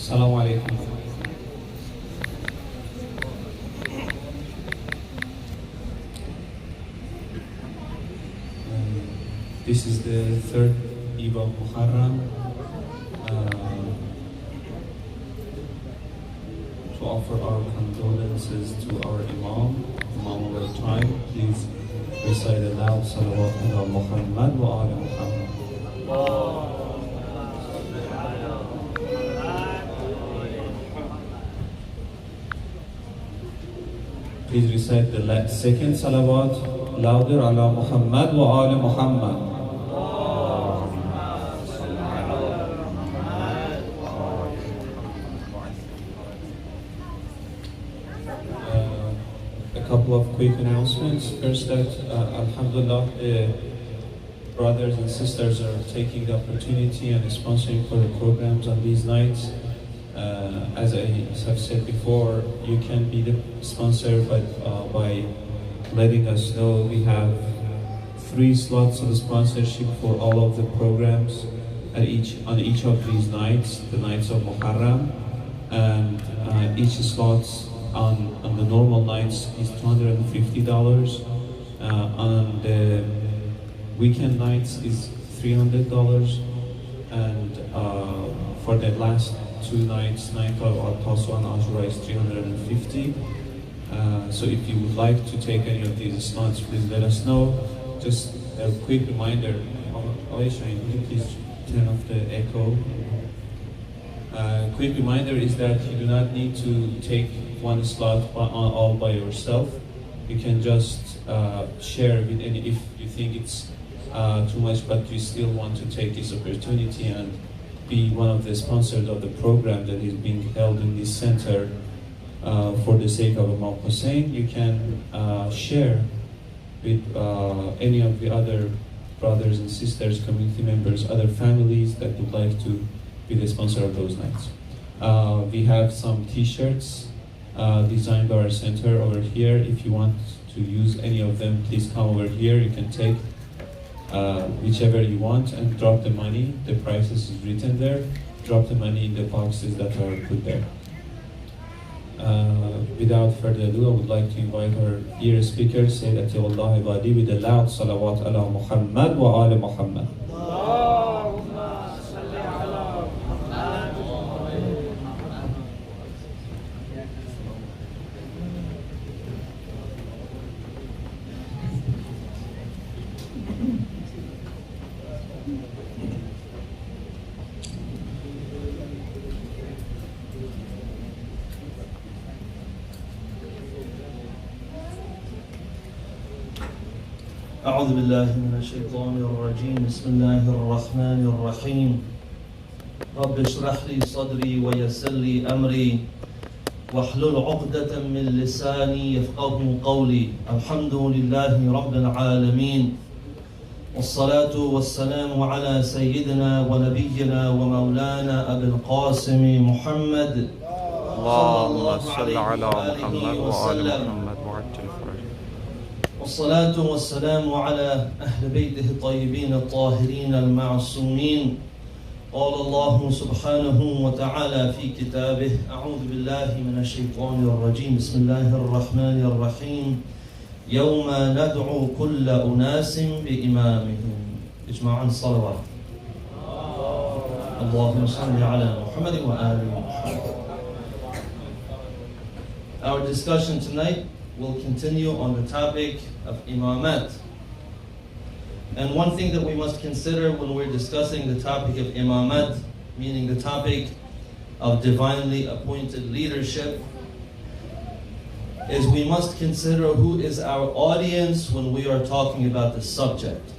Assalamu alaikum. This is the third Eve of Muharram. To offer our condolences to our Imam of our time. Please recite aloud Salawat ala Muhammad wa ala Muhammad. Please recite the second salawat louder ala Muhammad wa ala Muhammad. A couple of quick announcements. First, that Alhamdulillah, brothers and sisters are taking the opportunity and sponsoring for the programs on these nights. As I have said before, you can be the sponsor by letting us know. We have 3 slots of sponsorship for all of the programs on each of these nights, the nights of Muharram, and each slot on the normal nights is $250. On the weekend nights is $300, and for the last 2 nights, night of Al-Taswa and Ashura, is $350. So if you would like to take any of these slots, please let us know. Just a quick reminder, Aisha, can you please turn off the echo? Quick reminder is that you do not need to take one slot all by yourself. You can just share with any, if you think it's too much, but you still want to take this opportunity and be one of the sponsors of the program that is being held in this center for the sake of Imam Hussein. You can share with any of the other brothers and sisters, community members, other families that would like to be the sponsor of those nights. We have some t-shirts designed by our center over here. If you want to use any of them, please come over here. You can take whichever you want and drop the money. The prices is written there. Drop the money in the boxes that are put there. Without further ado, I would like to invite our dear speaker, Sayyid Atiyullah Ibadi, with a loud salawat ala Muhammad wa ala Muhammad. أعوذ بالله من الشيطان الرجيم بسم الله الرحمن الرحيم رب اشرح لي صدري ويسر لي أمري واحلل عقدة من لساني يفقه قولي الحمد لله رب العالمين والصلاة والسلام على سيدنا ونبينا ومولانا أبي القاسم محمد اللهم صل على محمد وآل محمد وعجل فرجه. والصلاة والسلام على أهل بيته الطيبين الطاهرين المعصومين. قال الله سبحانه وتعالى في كتابه أعوذ بالله من الشيطان الرجيم بسم الله الرحمن الرحيم يوم ندعو كل أناس بإمامهم. اجمعا صلوات. اللهم صل على محمد وآل محمد. Our discussion tonight will continue on the topic of imamat. And one thing that we must consider when we're discussing the topic of imamat, meaning the topic of divinely appointed leadership, is we must consider who is our audience when we are talking about the subject.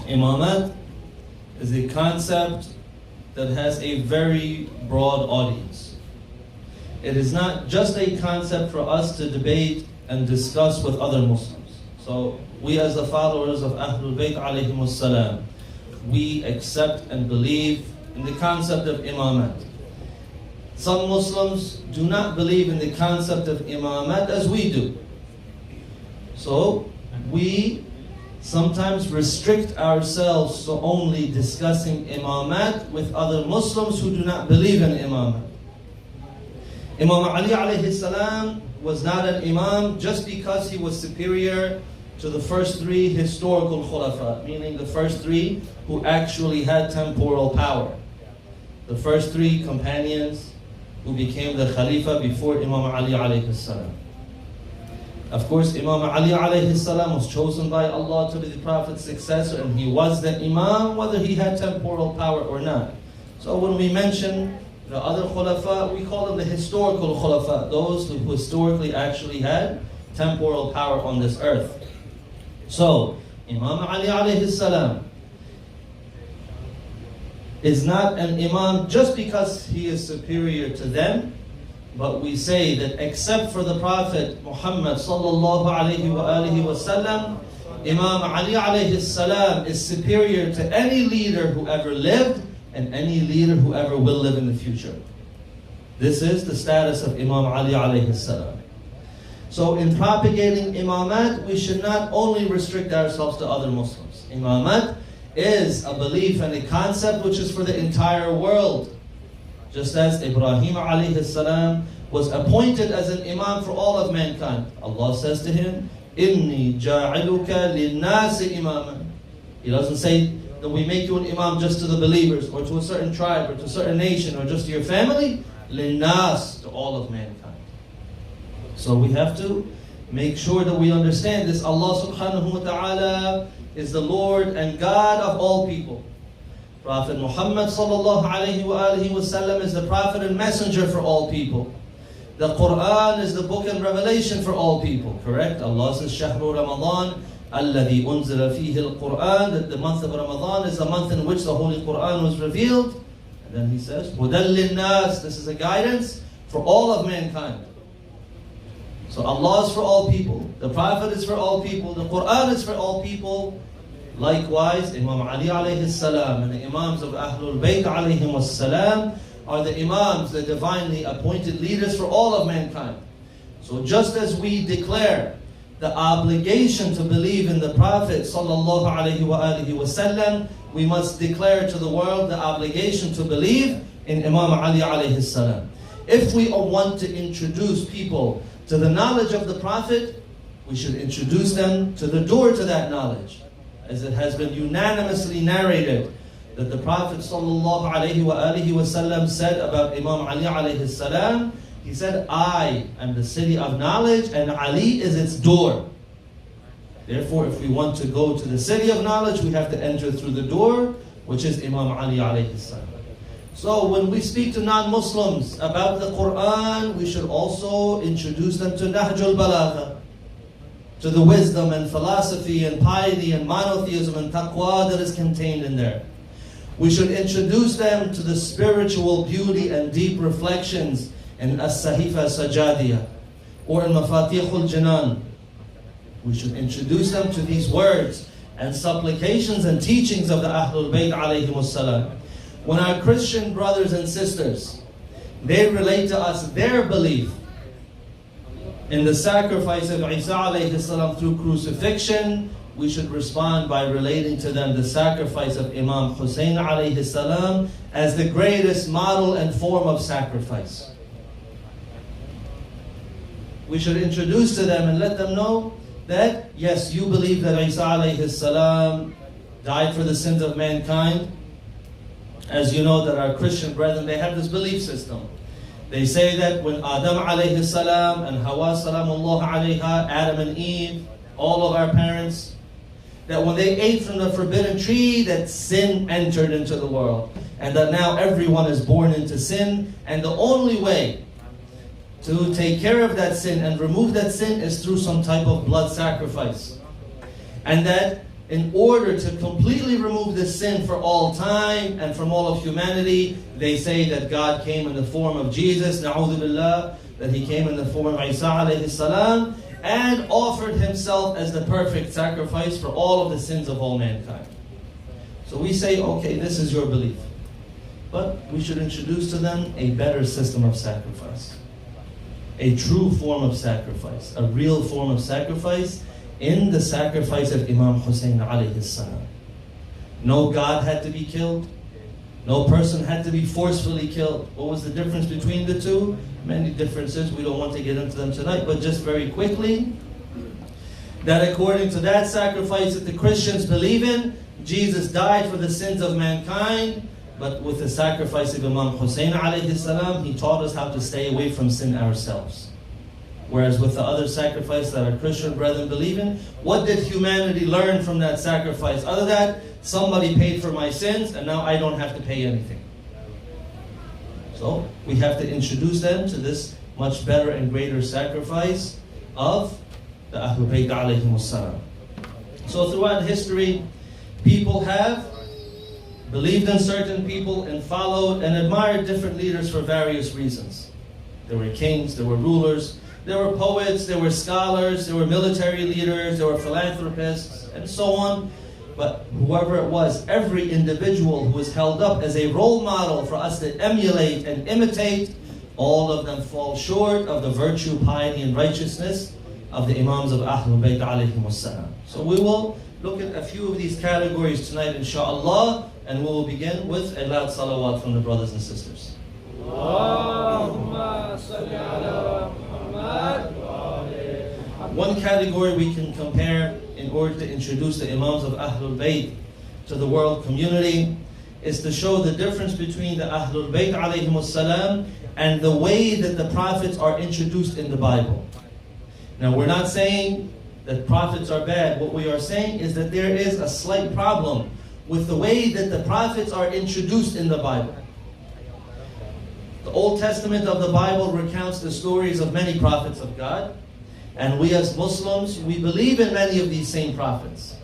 Imamat is a concept that has a very broad audience. It is not just a concept for us to debate and discuss with other Muslims. So we as the followers of Ahlul Bayt alayhimus salam, we accept and believe in the concept of imamat. Some Muslims do not believe in the concept of imamat as we do. So we sometimes restrict ourselves to only discussing imamat with other Muslims who do not believe in imamat. Imam Ali alayhi salam was not an imam just because he was superior to the first three historical khulafa, meaning the first three who actually had temporal power. The first three companions who became the Khalifa before Imam Ali alayhi salam. Of course, Imam Ali alayhi salam was chosen by Allah to be the Prophet's successor, and he was the Imam whether he had temporal power or not. So when we mention the other khulafa, we call them the historical khulafa, those who historically actually had temporal power on this earth. So, Imam Ali alayhi salam is not an imam just because he is superior to them, but we say that except for the Prophet Muhammad sallallahu alayhi wa alihi wasallam, Imam Ali alayhi salam is superior to any leader who ever lived and any leader who ever will live in the future. This is the status of Imam Ali alayhi salam. So in propagating imamat, we should not only restrict ourselves to other Muslims. Imamat is a belief and a concept which is for the entire world. Just as Ibrahim alayhi salam was appointed as an imam for all of mankind. Allah says to him, Inni ja'iluka linnasi imaman. He doesn't say that we make you an imam just to the believers or to a certain tribe or to a certain nation or just to your family. Linnas, to all of mankind. So we have to make sure that we understand this. Allah subhanahu wa ta'ala is the Lord and God of all people. Prophet Muhammad sallallahu alayhi wa alihi wa sallam is the prophet and messenger for all people. The Quran is the book and revelation for all people, correct? Allah says, Shahru Ramadan, alladhi unzila fihi al-Quran, that the month of Ramadan is the month in which the Holy Quran was revealed. And then he says, Hudal linnas, this is a guidance for all of mankind. So Allah is for all people, the Prophet is for all people, the Quran is for all people. Likewise, Imam Ali alayhi salam and the Imams of Ahlul Bayt alayhim was salam are the Imams, the divinely appointed leaders for all of mankind. So just as we declare the obligation to believe in the Prophet sallallahu alayhi wa alihi wasallam, we must declare to the world the obligation to believe in Imam Ali alayhi salam. If we want to introduce people to the knowledge of the Prophet, we should introduce them to the door to that knowledge. As it has been unanimously narrated that the Prophet sallallahu alayhi wa alihi wasallam said about Imam Ali alayhi salam, he said, I am the city of knowledge and Ali is its door. Therefore, if we want to go to the city of knowledge, we have to enter through the door, which is Imam Ali alayhi salam. So when we speak to non-Muslims about the Quran, we should also introduce them to Nahjul Balagha, to the wisdom and philosophy and piety and monotheism and taqwa that is contained in there. We should introduce them to the spiritual beauty and deep reflections in As-Sahifa Sajadiyah or in Mafatihul Jinan. We should introduce them to these words and supplications and teachings of the Ahlul Bayt alayhim salam. When our Christian brothers and sisters, they relate to us their belief in the sacrifice of Isa alayhi salam through crucifixion, we should respond by relating to them the sacrifice of Imam Hussein alayhi salam as the greatest model and form of sacrifice. We should introduce to them and let them know that, yes, you believe that Isa alayhi salam died for the sins of mankind. As you know that our Christian brethren, they have this belief system. They say that when Adam alayhi salam and Hawa salamullah alayha, Adam and Eve, all of our parents, that when they ate from the forbidden tree, that sin entered into the world. And that now everyone is born into sin. And the only way to take care of that sin and remove that sin is through some type of blood sacrifice. And that in order to completely remove this sin for all time and from all of humanity, they say that God came in the form of Jesus, na'udhu billah, that He came in the form of Isa alayhi salam, and offered Himself as the perfect sacrifice for all of the sins of all mankind. So we say, okay, this is your belief. But we should introduce to them a better system of sacrifice. A true form of sacrifice, a real form of sacrifice, in the sacrifice of Imam Hussein alayhi salam. No God had to be killed. No person had to be forcefully killed. What was the difference between the two? Many differences. We don't want to get into them tonight, but just very quickly, that according to that sacrifice that the Christians believe in, Jesus died for the sins of mankind, but with the sacrifice of Imam Hussein alayhi salam, he taught us how to stay away from sin ourselves. Whereas with the other sacrifice that our Christian brethren believe in, what did humanity learn from that sacrifice? Other than that, somebody paid for my sins and now I don't have to pay anything. So we have to introduce them to this much better and greater sacrifice of the Ahlul Bayt alayhimus salam. So throughout history, people have believed in certain people and followed and admired different leaders for various reasons. There were kings, there were rulers, there were poets, there were scholars, there were military leaders, there were philanthropists, and so on. But whoever it was, every individual who was held up as a role model for us to emulate and imitate, all of them fall short of the virtue, piety, and righteousness of the Imams of Ahlul Bayt alayhimus salam. So we will look at a few of these categories tonight, inshaAllah, and we will begin with a loud salawat from the brothers and sisters. One category we can compare in order to introduce the Imams of Ahlul Bayt to the world community is to show the difference between the Ahlul Bayt alayhimus salam and the way that the prophets are introduced in the Bible. Now we're not saying that prophets are bad. What we are saying is that there is a slight problem with the way that the prophets are introduced in the Bible. The Old Testament of the Bible recounts the stories of many prophets of God, and we as Muslims, we believe in many of these same prophets.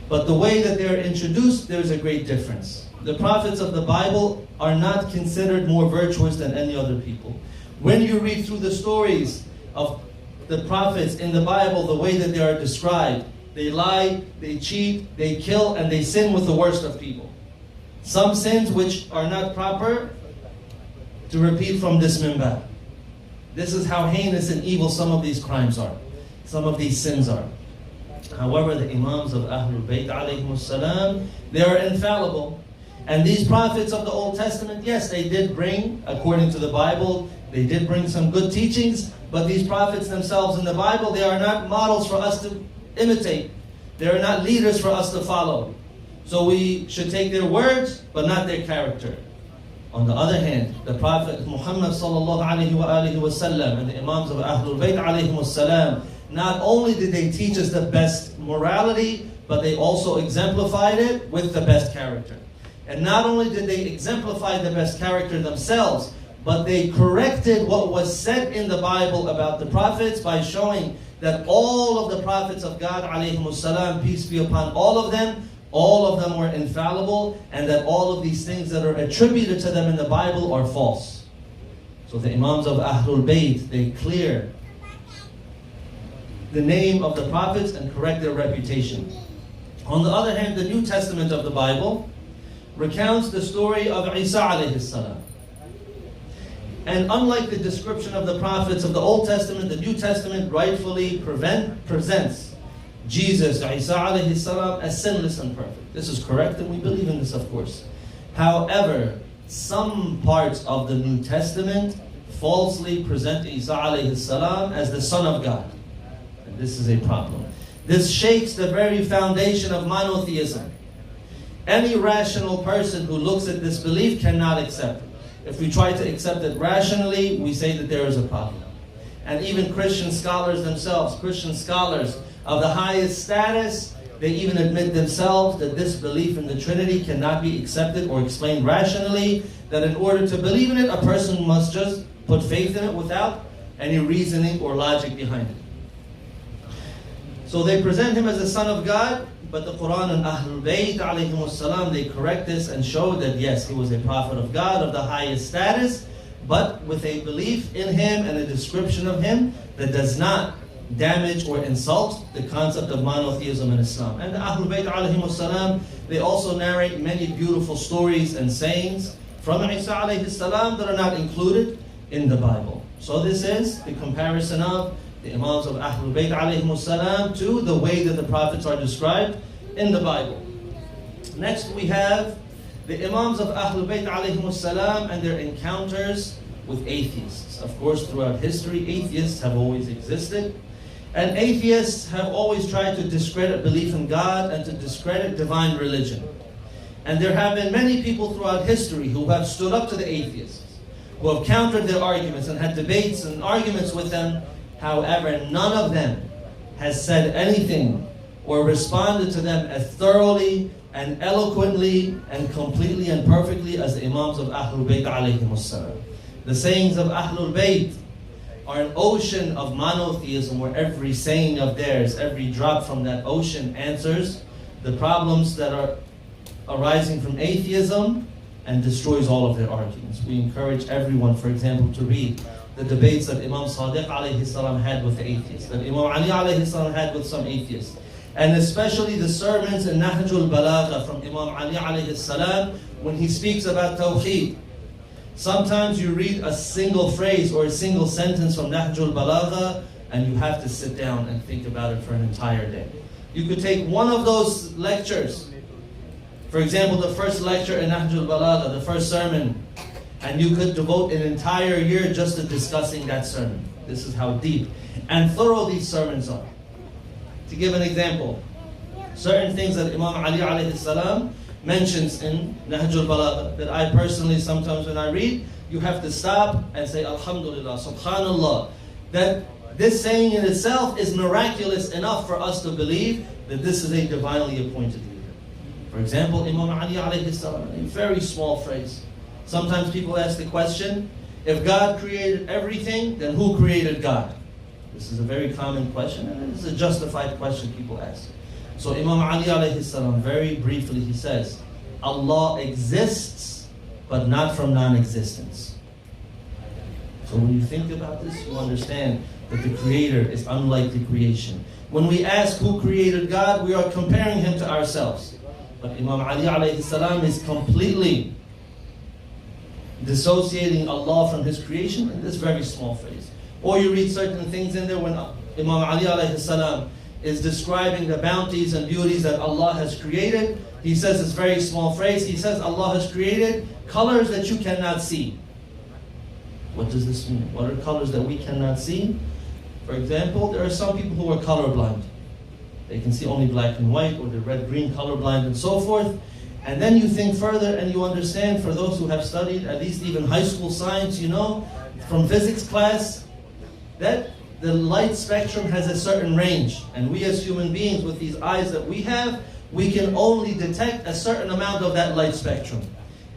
But the way that they're introduced, there's a great difference. The prophets of the Bible are not considered more virtuous than any other people. When you read through the stories of the prophets in the Bible, the way that they are described, they lie, they cheat, they kill, and they sin with the worst of people. Some sins which are not proper to repeat from this minbar. This is how heinous and evil some of these crimes are. Some of these sins are. However, the Imams of Ahlul Bayt alayhimus salam, they are infallible. And these prophets of the Old Testament, yes, they did bring, according to the Bible, they did bring some good teachings, but these prophets themselves in the Bible, they are not models for us to imitate. They are not leaders for us to follow. So we should take their words, but not their character. On the other hand, the Prophet Muhammad sallallahu alayhi wa alihi wa sallam and the Imams of Ahlul Bayt alayhimus salam, not only did they teach us the best morality, but they also exemplified it with the best character. And not only did they exemplify the best character themselves, but they corrected what was said in the Bible about the prophets by showing that all of the prophets of God alayhimus salam, peace be upon all of them were infallible, and that all of these things that are attributed to them in the Bible are false. So the Imams of Ahlul Bayt, they clear the name of the prophets and correct their reputation. On the other hand, the New Testament of the Bible recounts the story of Isa alayhi salam. And unlike the description of the prophets of the Old Testament, the New Testament rightfully presents Jesus, Isa alayhi salam, as sinless and perfect. This is correct, and we believe in this, of course. However, some parts of the New Testament falsely present Isa alayhi salam as the Son of God. And this is a problem. This shakes the very foundation of monotheism. Any rational person who looks at this belief cannot accept it. If we try to accept it rationally, we say that there is a problem. And even Christian scholars themselves, Christian scholars of the highest status, they even admit themselves that this belief in the Trinity cannot be accepted or explained rationally, that in order to believe in it, a person must just put faith in it without any reasoning or logic behind it. So they present him as the Son of God, but the Quran and Ahlul Bayt alayhimus salam, they correct this and show that yes, he was a prophet of God of the highest status, but with a belief in him and a description of him that does not damage or insult the concept of monotheism in Islam. And the Ahlul Bayt alayhimus salam, they also narrate many beautiful stories and sayings from Isa alayhi salam that are not included in the Bible. So this is the comparison of the Imams of Ahlul Bayt alayhimus salam, to the way that the prophets are described in the Bible. Next we have the Imams of Ahlul Bayt alayhimus salam and their encounters with atheists. Of course, throughout history, atheists have always existed. And atheists have always tried to discredit belief in God and to discredit divine religion. And there have been many people throughout history who have stood up to the atheists, who have countered their arguments and had debates and arguments with them. However, none of them has said anything or responded to them as thoroughly and eloquently and completely and perfectly as the Imams of Ahlul Bayt alayhimus salam. The sayings of Ahlul Bayt are an ocean of monotheism where every saying of theirs, every drop from that ocean answers the problems that are arising from atheism and destroys all of their arguments. We encourage everyone, for example, to read the debates that Imam Sadiq alayhi salam had with the atheists, that Imam Ali alayhi salam had with some atheists, and especially the sermons in Nahjul Balagha from Imam Ali alayhi salam when he speaks about Tawheed. Sometimes you read a single phrase or a single sentence from Nahjul Balagha and you have to sit down and think about it for an entire day. You could take one of those lectures, for example, the first lecture in Nahjul Balagha, the first sermon, and you could devote an entire year just to discussing that sermon. This is how deep and thorough these sermons are. To give an example, certain things that Imam Ali alayhi salam mentions in Nahjul Balagha that I personally, sometimes when I read, you have to stop and say, Alhamdulillah, Subhanallah, that this saying in itself is miraculous enough for us to believe that this is a divinely appointed leader. For example, Imam Ali alayhi salam, a very small phrase. Sometimes people ask the question, if God created everything, then who created God? This is a very common question, and it is a justified question people ask. So Imam Ali alayhi salam, very briefly, he says, Allah exists, but not from non-existence. So when you think about this, you understand that the Creator is unlike the creation. When we ask who created God, we are comparing Him to ourselves. But Imam Ali alayhi salam is completely dissociating Allah from His creation in this very small phrase. Or you read certain things in there when Imam Ali alayhi salam is describing the bounties and beauties that Allah has created. He says this very small phrase. He says Allah has created colors that you cannot see. What does this mean? What are colors that we cannot see? For example, there are some people who are colorblind. They can see only black and white, or the red-green colorblind and so forth. And then you think further and you understand, for those who have studied at least even high school science, you know, from physics class, that the light spectrum has a certain range. And we as human beings, with these eyes that we have, we can only detect a certain amount of that light spectrum.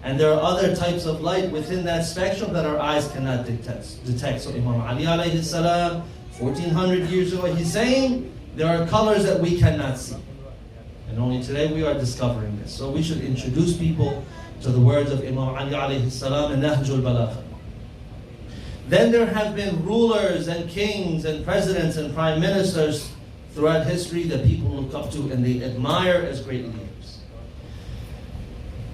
And there are other types of light within that spectrum that our eyes cannot detect. So Imam Ali alayhi salam, 1400 years ago, he's saying, there are colors that we cannot see. And only today we are discovering this. So we should introduce people to the words of Imam Ali alayhi salam in Nahjul Balagha. Then there have been rulers and kings and presidents and prime ministers throughout history that people look up to and they admire as great leaders.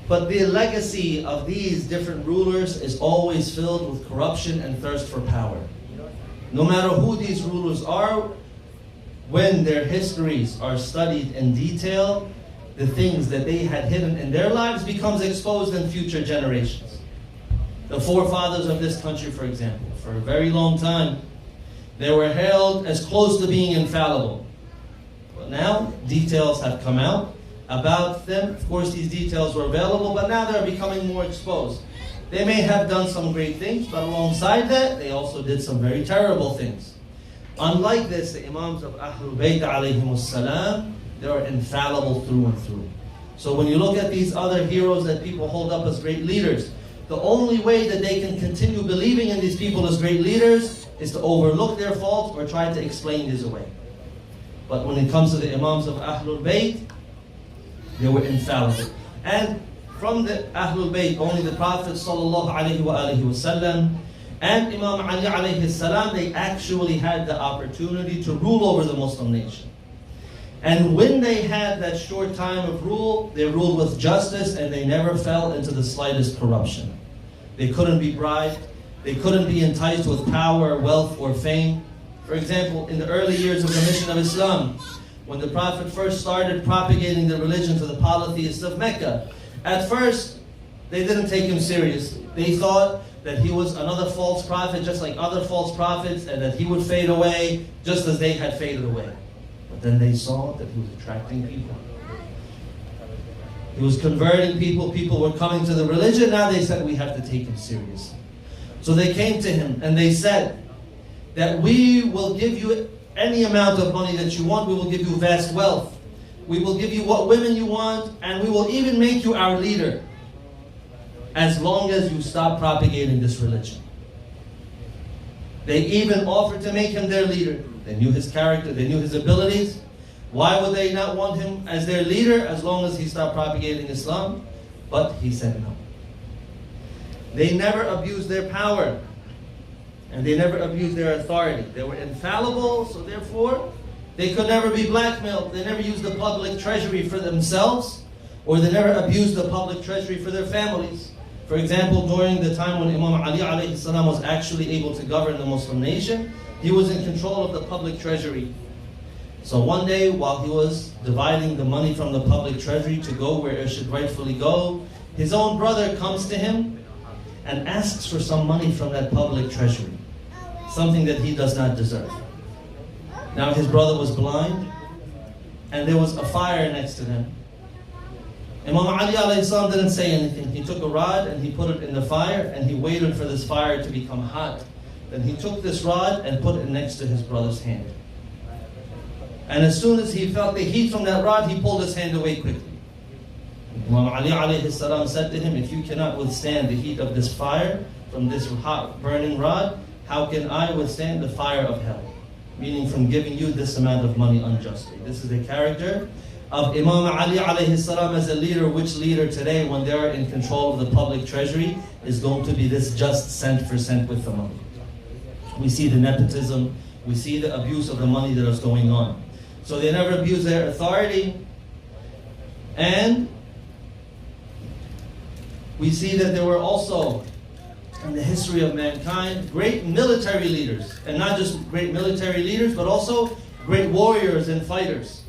But the legacy of these different rulers is always filled with corruption and thirst for power. No matter who these rulers are, when their histories are studied in detail, the things that they had hidden in their lives becomes exposed in future generations. The forefathers of this country, for example, for a very long time, they were held as close to being infallible. But now, details have come out about them. Of course, these details were available, but now they're becoming more exposed. They may have done some great things, but alongside that, they also did some very terrible things. Unlike this, the Imams of Ahlul Bayt alayhimus salam, they are infallible through and through. So when you look at these other heroes that people hold up as great leaders, the only way that they can continue believing in these people as great leaders is to overlook their faults or try to explain these away. But when it comes to the Imams of Ahlul Bayt, they were infallible. And from the Ahlul Bayt, only the Prophet sallallahu alaihi wasallam and Imam Ali alayhi salam, they actually had the opportunity to rule over the Muslim nation. And when they had that short time of rule, they ruled with justice and they never fell into the slightest corruption. They couldn't be bribed. They couldn't be enticed with power, wealth, or fame. For example, in the early years of the mission of Islam, when the Prophet first started propagating the religion to the polytheists of Mecca, at first they didn't take him seriously. They thought that he was another false prophet just like other false prophets, and that he would fade away just as they had faded away. But then they saw that he was attracting people. He was converting people. People were coming to the religion. Now they said, we have to take him seriously. So they came to him and they said that we will give you any amount of money that you want. We will give you vast wealth. We will give you what women you want, and we will even make you our leader, as long as you stop propagating this religion. They even offered to make him their leader. They knew his character, they knew his abilities. Why would they not want him as their leader as long as he stopped propagating Islam? But he said no. They never abused their power, and they never abused their authority. They were infallible, so therefore they could never be blackmailed. They never used the public treasury for themselves, or they never abused the public treasury for their families. For example, during the time when Imam Ali alayhi salam was actually able to govern the Muslim nation, he was in control of the public treasury. So one day, while he was dividing the money from the public treasury to go where it should rightfully go, his own brother comes to him and asks for some money from that public treasury, something that he does not deserve. Now his brother was blind, and there was a fire next to him. Imam Ali alayhi salam didn't say anything. He took a rod and he put it in the fire, and he waited for this fire to become hot. Then he took this rod and put it next to his brother's hand. And as soon as he felt the heat from that rod, he pulled his hand away quickly. Imam Ali alayhi salam said to him, if you cannot withstand the heat of this fire from this hot burning rod, how can I withstand the fire of hell? Meaning from giving you this amount of money unjustly. This is the character of Imam Ali alayhi salam as a leader. Which leader today, when they're in control of the public treasury, is going to be this just cent for cent with the money? We see the nepotism, we see the abuse of the money that is going on. So they never abuse their authority. And we see that there were also, in the history of mankind, great military leaders. And not just great military leaders, but also great warriors and fighters.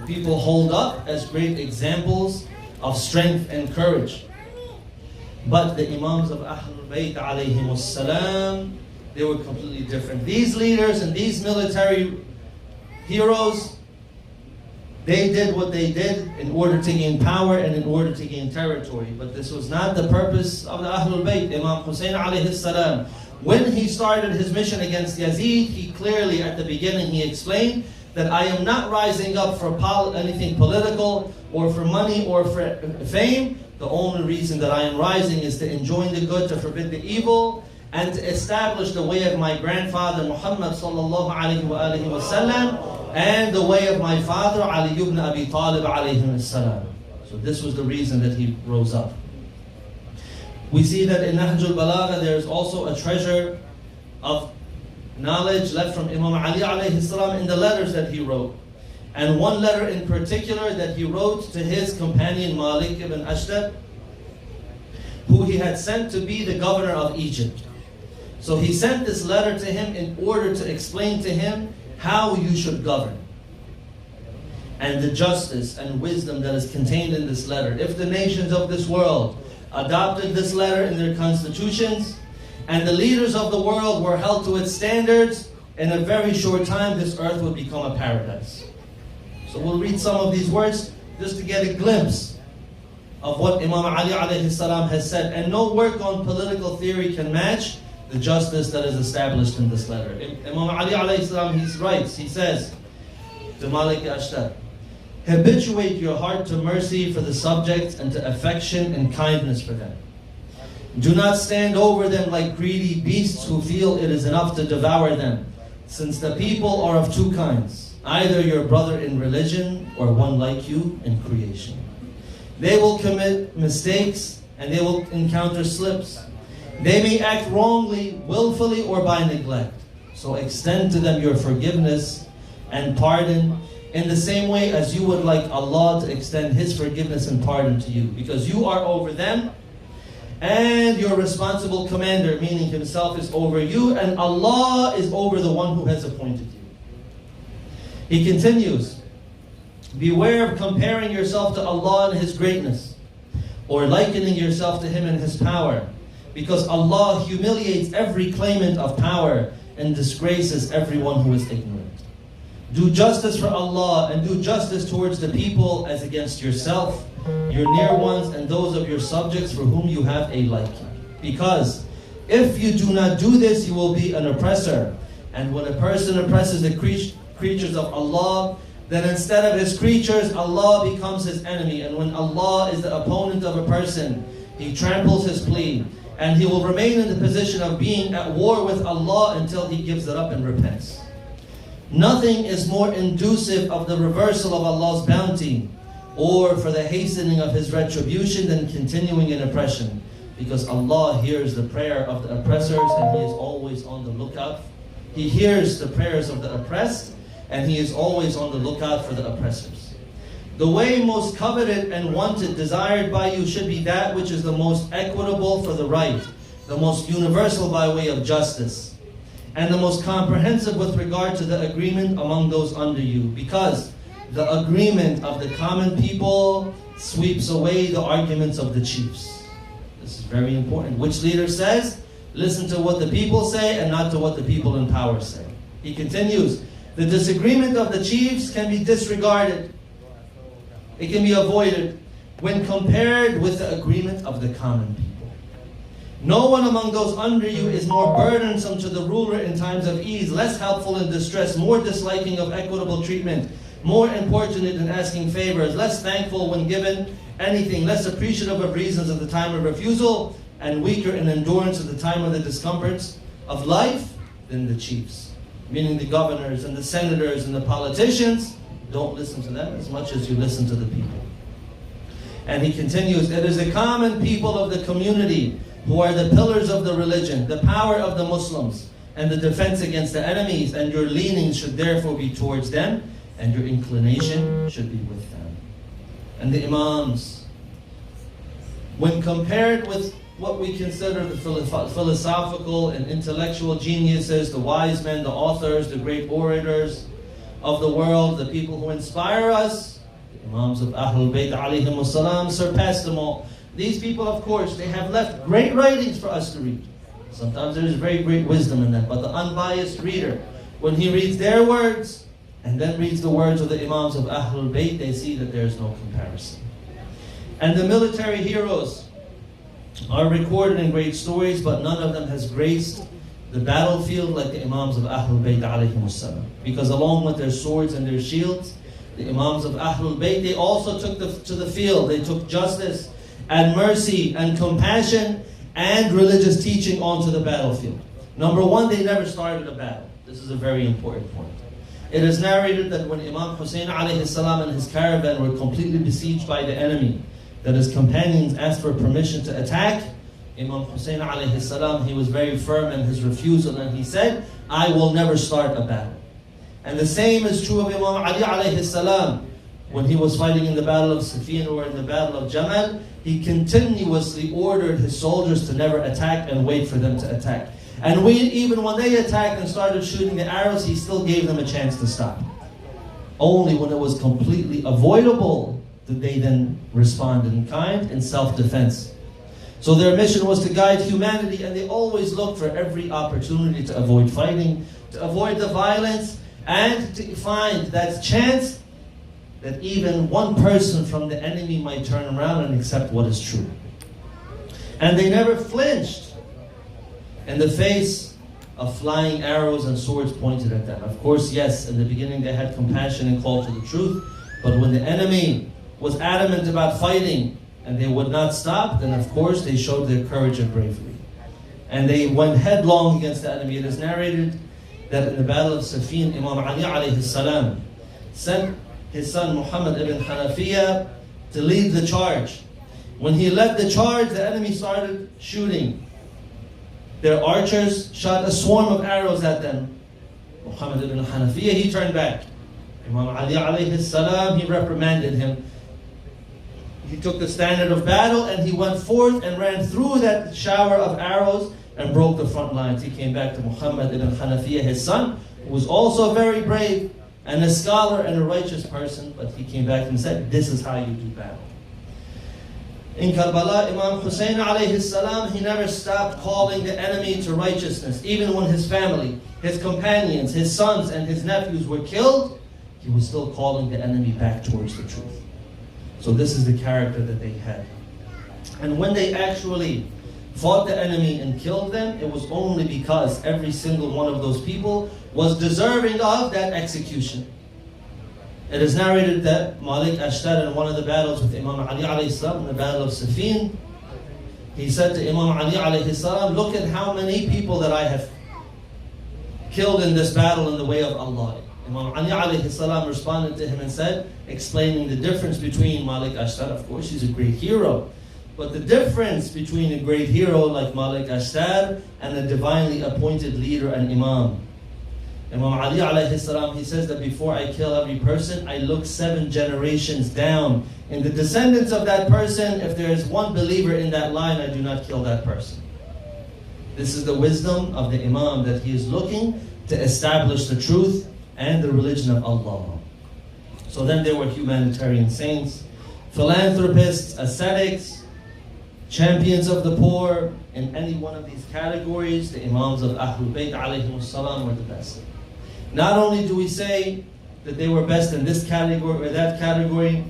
People hold up as great examples of strength and courage. But the Imams of Ahlul Bayt alayhimus salam, they were completely different. These leaders and these military heroes, they did what they did in order to gain power and in order to gain territory. But this was not the purpose of the Ahlul Bayt. Imam Hussein alayhi salam, when he started his mission against Yazid, he clearly at the beginning he explained that I am not rising up for anything political or for money or for fame. The only reason that I am rising is to enjoin the good, to forbid the evil, and to establish the way of my grandfather Muhammad sallallahu alayhi wa alihi wa sallam, and the way of my father Ali ibn Abi Talib alayhi salam. So this was the reason that he rose up. We see that in Nahjul Balagha there is also a treasure of knowledge left from Imam Ali alayhi salam in the letters that he wrote. And one letter in particular that he wrote to his companion Malik ibn Ashtab, who he had sent to be the governor of Egypt. So he sent this letter to him in order to explain to him how you should govern, and the justice and wisdom that is contained in this letter. If the nations of this world adopted this letter in their constitutions, and the leaders of the world were held to its standards, in a very short time this earth would become a paradise. So we'll read some of these words just to get a glimpse of what Imam Ali alayhi salam has said. And no work on political theory can match the justice that is established in this letter. Imam Ali alayhi salam, he writes, he says to Malik Ashtar, habituate your heart to mercy for the subjects and to affection and kindness for them. Do not stand over them like greedy beasts who feel it is enough to devour them, since the people are of two kinds, either your brother in religion or one like you in creation. They will commit mistakes and they will encounter slips. They may act wrongly, willfully, or by neglect. So extend to them your forgiveness and pardon in the same way as you would like Allah to extend His forgiveness and pardon to you, because you are over them and your responsible commander, meaning himself, is over you, and Allah is over the one who has appointed you. He continues, beware of comparing yourself to Allah and His greatness, or likening yourself to Him and His power, because Allah humiliates every claimant of power and disgraces everyone who is ignorant. Do justice for Allah and do justice towards the people as against yourself, your near ones, and those of your subjects for whom you have a liking. Because if you do not do this, you will be an oppressor. And when a person oppresses the creatures of Allah, then instead of his creatures, Allah becomes his enemy. And when Allah is the opponent of a person, he tramples his plea. And he will remain in the position of being at war with Allah until he gives it up and repents. Nothing is more inducive of the reversal of Allah's bounty or for the hastening of His retribution than continuing in oppression. Because Allah hears the prayer of the oppressors and He is always on the lookout. He hears the prayers of the oppressed and He is always on the lookout for the oppressors. The way most coveted and wanted, desired by you should be that which is the most equitable for the right, the most universal by way of justice, and the most comprehensive with regard to the agreement among those under you. Because the agreement of the common people sweeps away the arguments of the chiefs. This is very important. Which leader says, listen to what the people say and not to what the people in power say. He continues, the disagreement of the chiefs can be disregarded. It can be avoided when compared with the agreement of the common people. No one among those under you is more burdensome to the ruler in times of ease, less helpful in distress, more disliking of equitable treatment, more importunate in asking favors, less thankful when given anything, less appreciative of reasons at the time of refusal, and weaker in endurance at the time of the discomforts of life than the chiefs. Meaning the governors and the senators and the politicians, don't listen to them as much as you listen to the people. And he continues, it is the common people of the community who are the pillars of the religion, the power of the Muslims, and the defense against the enemies, and your leanings should therefore be towards them, and your inclination should be with them. And the Imams, when compared with what we consider the philosophical and intellectual geniuses, the wise men, the authors, the great orators of the world, the people who inspire us, the Imams of Ahlul Bayt alayhimus salam surpass them all. These people, of course, they have left great writings for us to read. Sometimes there is very great wisdom in them, but the unbiased reader, when he reads their words and then reads the words of the Imams of Ahlul Bayt, they see that there is no comparison. And the military heroes are recorded in great stories, but none of them has graced the battlefield like the Imams of Ahlul Bayt alayhimus salam. Because along with their swords and their shields, the Imams of Ahlul Bayt, they also took to the field. They took justice and mercy and compassion and religious teaching onto the battlefield. Number one, they never started a battle. This is a very important point. It is narrated that when Imam Hussein alayhi salam and his caravan were completely besieged by the enemy, that his companions asked for permission to attack, Imam Hussein alayhi salam, he was very firm in his refusal, and he said, I will never start a battle. And the same is true of Imam Ali alayhi salam. When he was fighting in the battle of Siffin or in the battle of Jamal, he continuously ordered his soldiers to never attack and wait for them to attack. And even when they attacked and started shooting the arrows, he still gave them a chance to stop. Only when it was completely avoidable did they then respond in kind, in self-defense. So their mission was to guide humanity, and they always looked for every opportunity to avoid fighting, to avoid the violence, and to find that chance that even one person from the enemy might turn around and accept what is true. And they never flinched in the face of flying arrows and swords pointed at them. Of course, yes, in the beginning they had compassion and called to the truth, but when the enemy was adamant about fighting and they would not stop, then of course they showed their courage and bravery. And they went headlong against the enemy. It is narrated that in the battle of Siffin, Imam Ali alayhi salam sent his son Muhammad ibn Hanafiya to lead the charge. When he led the charge, the enemy started shooting. Their archers shot a swarm of arrows at them. Muhammad ibn Hanafiya, he turned back. Imam Ali alayhi salam, he reprimanded him. He took the standard of battle and he went forth and ran through that shower of arrows and broke the front lines. He came back to Muhammad ibn Hanafiya, his son, who was also very brave and a scholar and a righteous person, but he came back and said, this is how you do battle. In Karbala, Imam Hussein alayhi salam, he never stopped calling the enemy to righteousness. Even when his family, his companions, his sons and his nephews were killed, he was still calling the enemy back towards the truth. So this is the character that they had. And when they actually fought the enemy and killed them, it was only because every single one of those people was deserving of that execution. It is narrated that Malik Ashtar in one of the battles with Imam Ali alayhi salam, in the battle of Siffin, he said to Imam Ali alayhi salam, look at how many people that I have killed in this battle in the way of Allah. Imam Ali alayhi salam responded to him and said, explaining the difference between Malik Ashtar, of course he's a great hero, but the difference between a great hero like Malik Ashtar and a divinely appointed leader and Imam. Imam Ali alayhi salam, he says that before I kill every person, I look 7 generations down. In the descendants of that person, if there is one believer in that line, I do not kill that person. This is the wisdom of the Imam, that he is looking to establish the truth and the religion of Allah. So then there were humanitarian saints, philanthropists, ascetics, champions of the poor. In any one of these categories, the Imams of Ahlul Bayt alayhimus salam were the best. Not only do we say that they were best in this category or that category,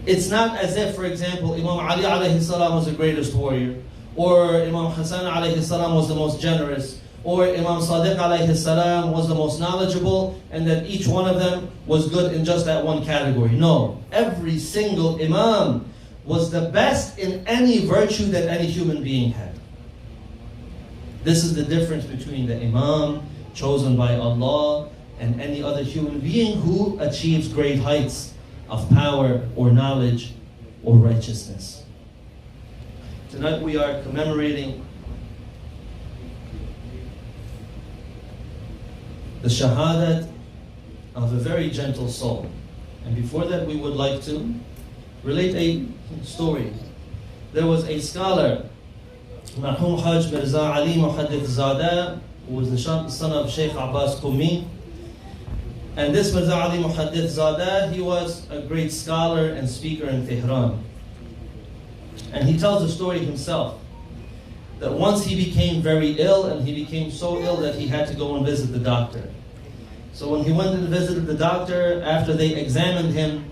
it's not as if, for example, Imam Ali alayhi salam was the greatest warrior, or Imam Hassan alayhi salam was the most generous, or Imam Sadiq alayhi salam was the most knowledgeable, and that each one of them was good in just that one category. No, every single Imam was the best in any virtue that any human being had. This is the difference between the Imam chosen by Allah and any other human being who achieves great heights of power or knowledge or righteousness. Tonight we are commemorating the shahadat of a very gentle soul. And before that, we would like to relate a story. There was a scholar, Marhum Hajj Mirza Ali Muhaddith Zada, who was the son of Sheikh Abbas Qumi. And this Mirza Ali Muhaddith Zada, he was a great scholar and speaker in Tehran. And he tells a story himself, that once he became very ill, and he became so ill that he had to go and visit the doctor. So when he went and visited the doctor, after they examined him,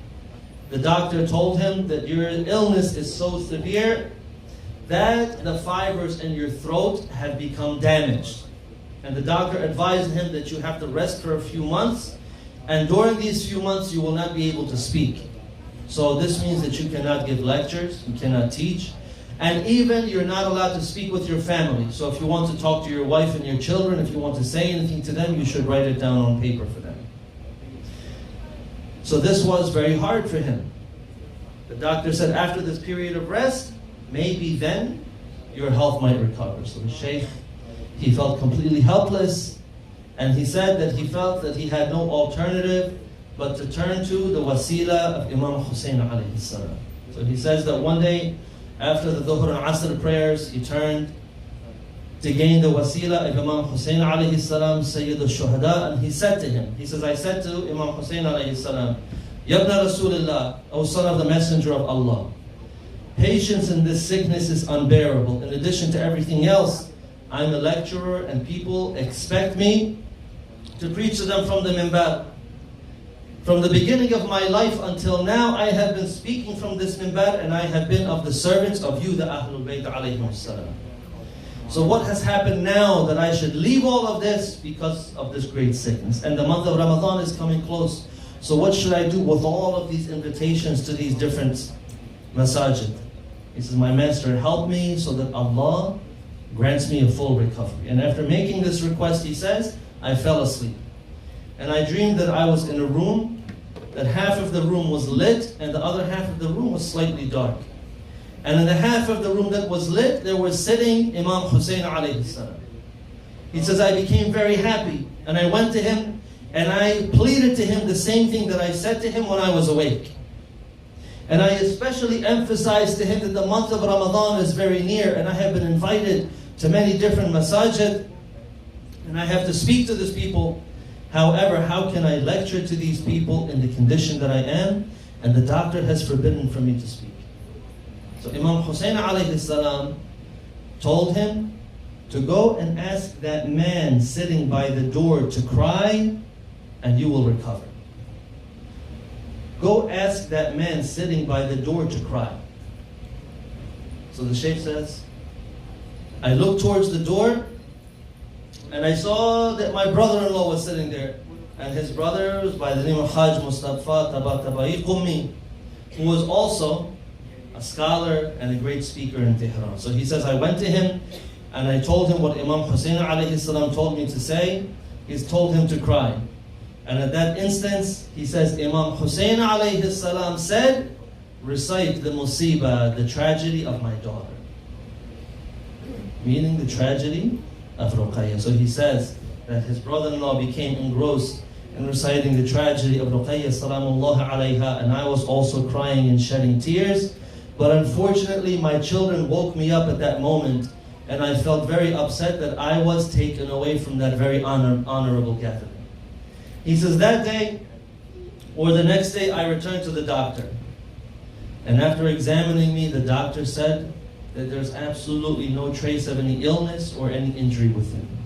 the doctor told him that your illness is so severe that the fibers in your throat have become damaged. And the doctor advised him that you have to rest for a few months, and during these few months you will not be able to speak. So this means that you cannot give lectures, you cannot teach, and even you're not allowed to speak with your family. So if you want to talk to your wife and your children, if you want to say anything to them, you should write it down on paper for them. So this was very hard for him. The doctor said, after this period of rest, maybe then your health might recover. So the Shaykh, he felt completely helpless, and he said that he felt that he had no alternative but to turn to the wasila of Imam Hussein alayhi salam. So he says that one day, after the Dhuhr and Asr prayers, he turned to gain the wasila of Imam Hussein alayhi salam, Sayyid al-Shuhada, and he said to him, he says, I said to Imam Hussein alayhi salam, Yabna Rasulullah, O son of the Messenger of Allah, patience in this sickness is unbearable. In addition to everything else, I'm a lecturer and people expect me to preach to them from the minbar. From the beginning of my life until now, I have been speaking from this minbar, and I have been of the servants of you, the Ahlul Bayt alayhim salam. So what has happened now that I should leave all of this because of this great sickness? And the month of Ramadan is coming close. So what should I do with all of these invitations to these different masajid? He says, my master, help me so that Allah grants me a full recovery. And after making this request, he says, I fell asleep. And I dreamed that I was in a room, that half of the room was lit and the other half of the room was slightly dark. And in the half of the room that was lit, there was sitting Imam Hussein alayhi salam. He says, I became very happy, and I went to him and I pleaded to him the same thing that I said to him when I was awake. And I especially emphasize to him that the month of Ramadan is very near, and I have been invited to many different masajid, and I have to speak to these people. However, how can I lecture to these people in the condition that I am? And the doctor has forbidden for me to speak. So Imam Hussein alayhi salam told him to go and ask that man sitting by the door to cry, and you will recover. Go ask that man sitting by the door to cry. So the Shaykh says, I looked towards the door, and I saw that my brother-in-law was sitting there. And his brother was by the name of Hajj Mustafa Tabatabai Qummi, who was also a scholar and a great speaker in Tehran. So he says, I went to him and I told him what Imam Hussein alayhi salam told me to say. He's told him to cry. And at that instance, he says, Imam Hussein alayhi salam said, recite the musibah, the tragedy of my daughter. Meaning the tragedy of Ruqayya. So he says that his brother-in-law became engrossed in reciting the tragedy of Ruqayya salamullahi alayha, and I was also crying and shedding tears. But unfortunately, my children woke me up at that moment, and I felt very upset that I was taken away from that very honorable gathering. He says, that day, or the next day, I returned to the doctor. And after examining me, the doctor said that there's absolutely no trace of any illness or any injury within me.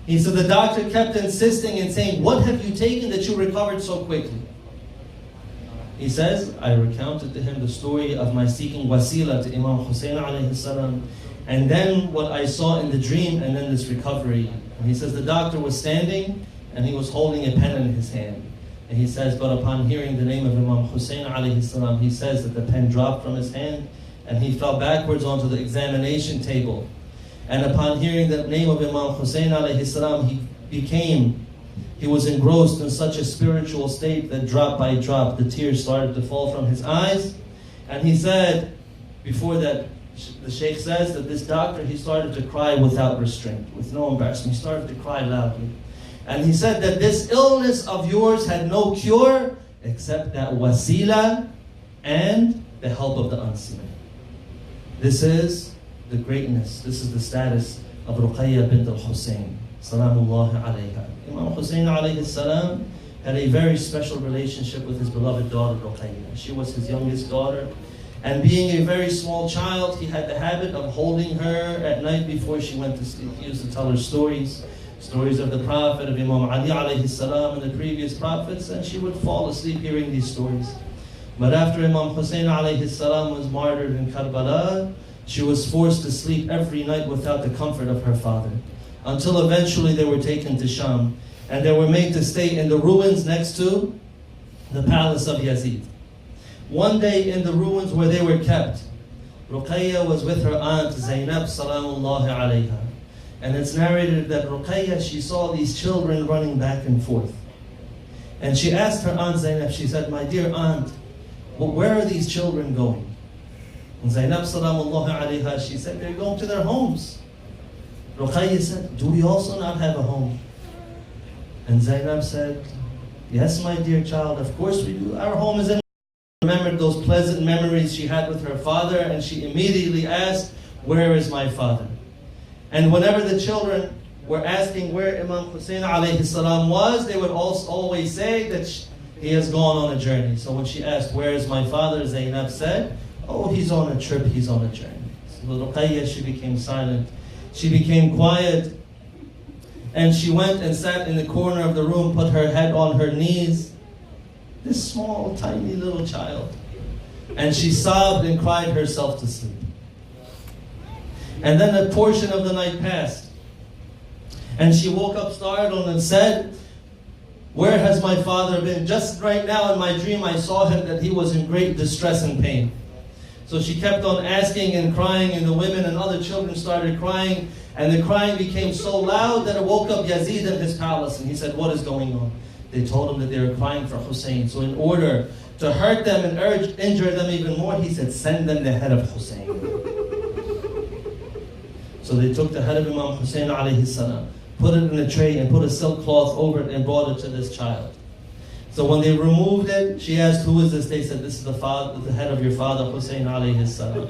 He said, the doctor kept insisting and saying, what have you taken that you recovered so quickly? He says, I recounted to him the story of my seeking wasila to Imam Hussein alayhi salam, and then what I saw in the dream, and then this recovery. And he says, the doctor was standing, and he was holding a pen in his hand. And he says, but upon hearing the name of Imam Hussein alayhi salam, he says that the pen dropped from his hand, and he fell backwards onto the examination table. And upon hearing the name of Imam Hussein alayhi salam, he was engrossed in such a spiritual state that drop by drop, the tears started to fall from his eyes. And he said, before that, the Shaykh says that this doctor, he started to cry without restraint, with no embarrassment. He started to cry loudly. And he said that this illness of yours had no cure except that wasila and the help of the unseen. This is the greatness, this is the status of Ruqayya bint al-Hussein, salamullahi alayha. Imam Hussein alayhi salam had a very special relationship with his beloved daughter Ruqayya. She was his youngest daughter. And being a very small child, he had the habit of holding her at night before she went to sleep. He used to tell her stories of the Prophet, of Imam Ali alayhi salam, and the previous prophets, and she would fall asleep hearing these stories. But after Imam Hussein alayhi salam was martyred in Karbala, she was forced to sleep every night without the comfort of her father, until eventually they were taken to Sham, and they were made to stay in the ruins next to the palace of Yazid. One day in the ruins where they were kept, Ruqayya was with her aunt Zainab salamullahi alayha. And it's narrated that Ruqayya, she saw these children running back and forth. And she asked her aunt Zainab, she said, my dear aunt, well, where are these children going? And Zainab salamullahi alayha, she said, they're going to their homes. Ruqayya said, do we also not have a home? And Zainab said, yes, my dear child, of course we do. Our home is in. Remembered those pleasant memories she had with her father, and she immediately asked, where is my father? And whenever the children were asking where Imam Hussein alayhi salam was, they would always say that he has gone on a journey. So when she asked, where is my father? Zainab said, oh, he's on a trip, he's on a journey. So Ruqayya, she became silent. She became quiet. And she went and sat in the corner of the room, put her head on her knees. This small, tiny little child. And she sobbed and cried herself to sleep. And then a portion of the night passed. And she woke up startled and said, where has my father been? Just right now in my dream I saw him that he was in great distress and pain. So she kept on asking and crying, and the women and other children started crying, and the crying became so loud that it woke up Yazid in his palace, and he said, what is going on? They told him that they were crying for Hussein. So in order to hurt them and injure them even more, he said, send them the head of Hussein. So they took the head of Imam Hussein alayhi salam, put it in a tray and put a silk cloth over it and brought it to this child. So when they removed it, she asked, who is this? They said, this is the head of your father, Hussein alayhi salam.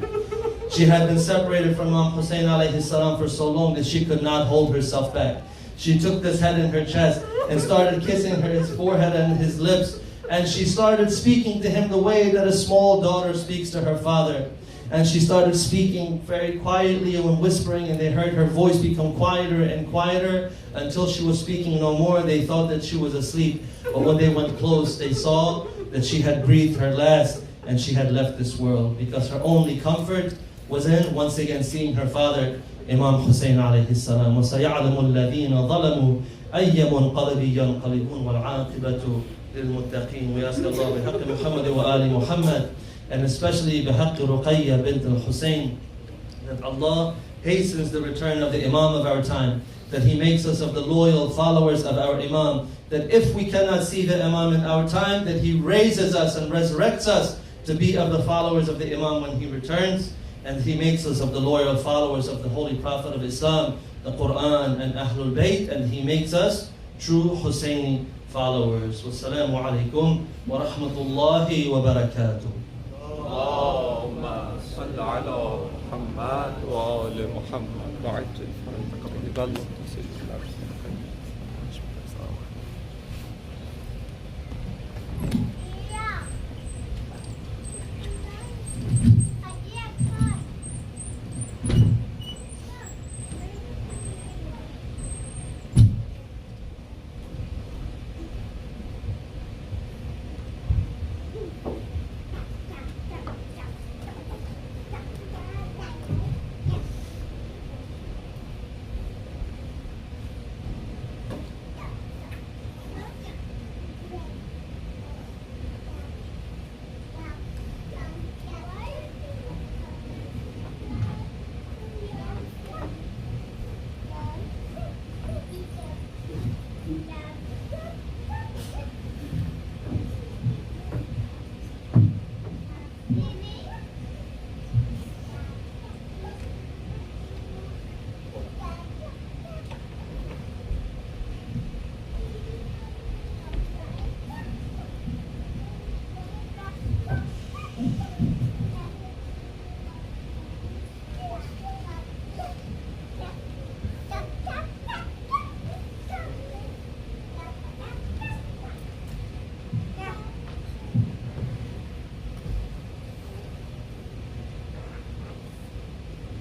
She had been separated from Imam Hussein alayhi salam for so long that she could not hold herself back. She took this head in her chest and started kissing his forehead and his lips. And she started speaking to him the way that a small daughter speaks to her father. And she started speaking very quietly and whispering, and they heard her voice become quieter and quieter until she was speaking no more. They thought that she was asleep. But when they went close, they saw that she had breathed her last and she had left this world, because her only comfort was in once again seeing her father, Imam Hussein alayhi salam. وَسَيَعْلَمُ الَّذِينَ ظَلَمُوا أَيَّ مُنْقَلَبٍ يَنْقَلِبُونَ وَالْعَاقِبَةُ لِلْمُتَّقِينَ. We ask Allah بِحَقِّ Muhammad wa Ali Muhammad, and especially بِحَقِّ Ruqayya bint al-Hussein, that Allah hastens the return of the Imam of our time, that He makes us of the loyal followers of our Imam, that if we cannot see the Imam in our time, that He raises us and resurrects us to be of the followers of the Imam when He returns, and He makes us of the loyal followers of the Holy Prophet of Islam, the Quran and Ahlul Bayt, and He makes us true Husseini followers. Wassalamu alaikum wa rahmatullahi wa barakatuh. اللهم صل على محمد وآل محمد وعجل فرجك ببلغ تسجيل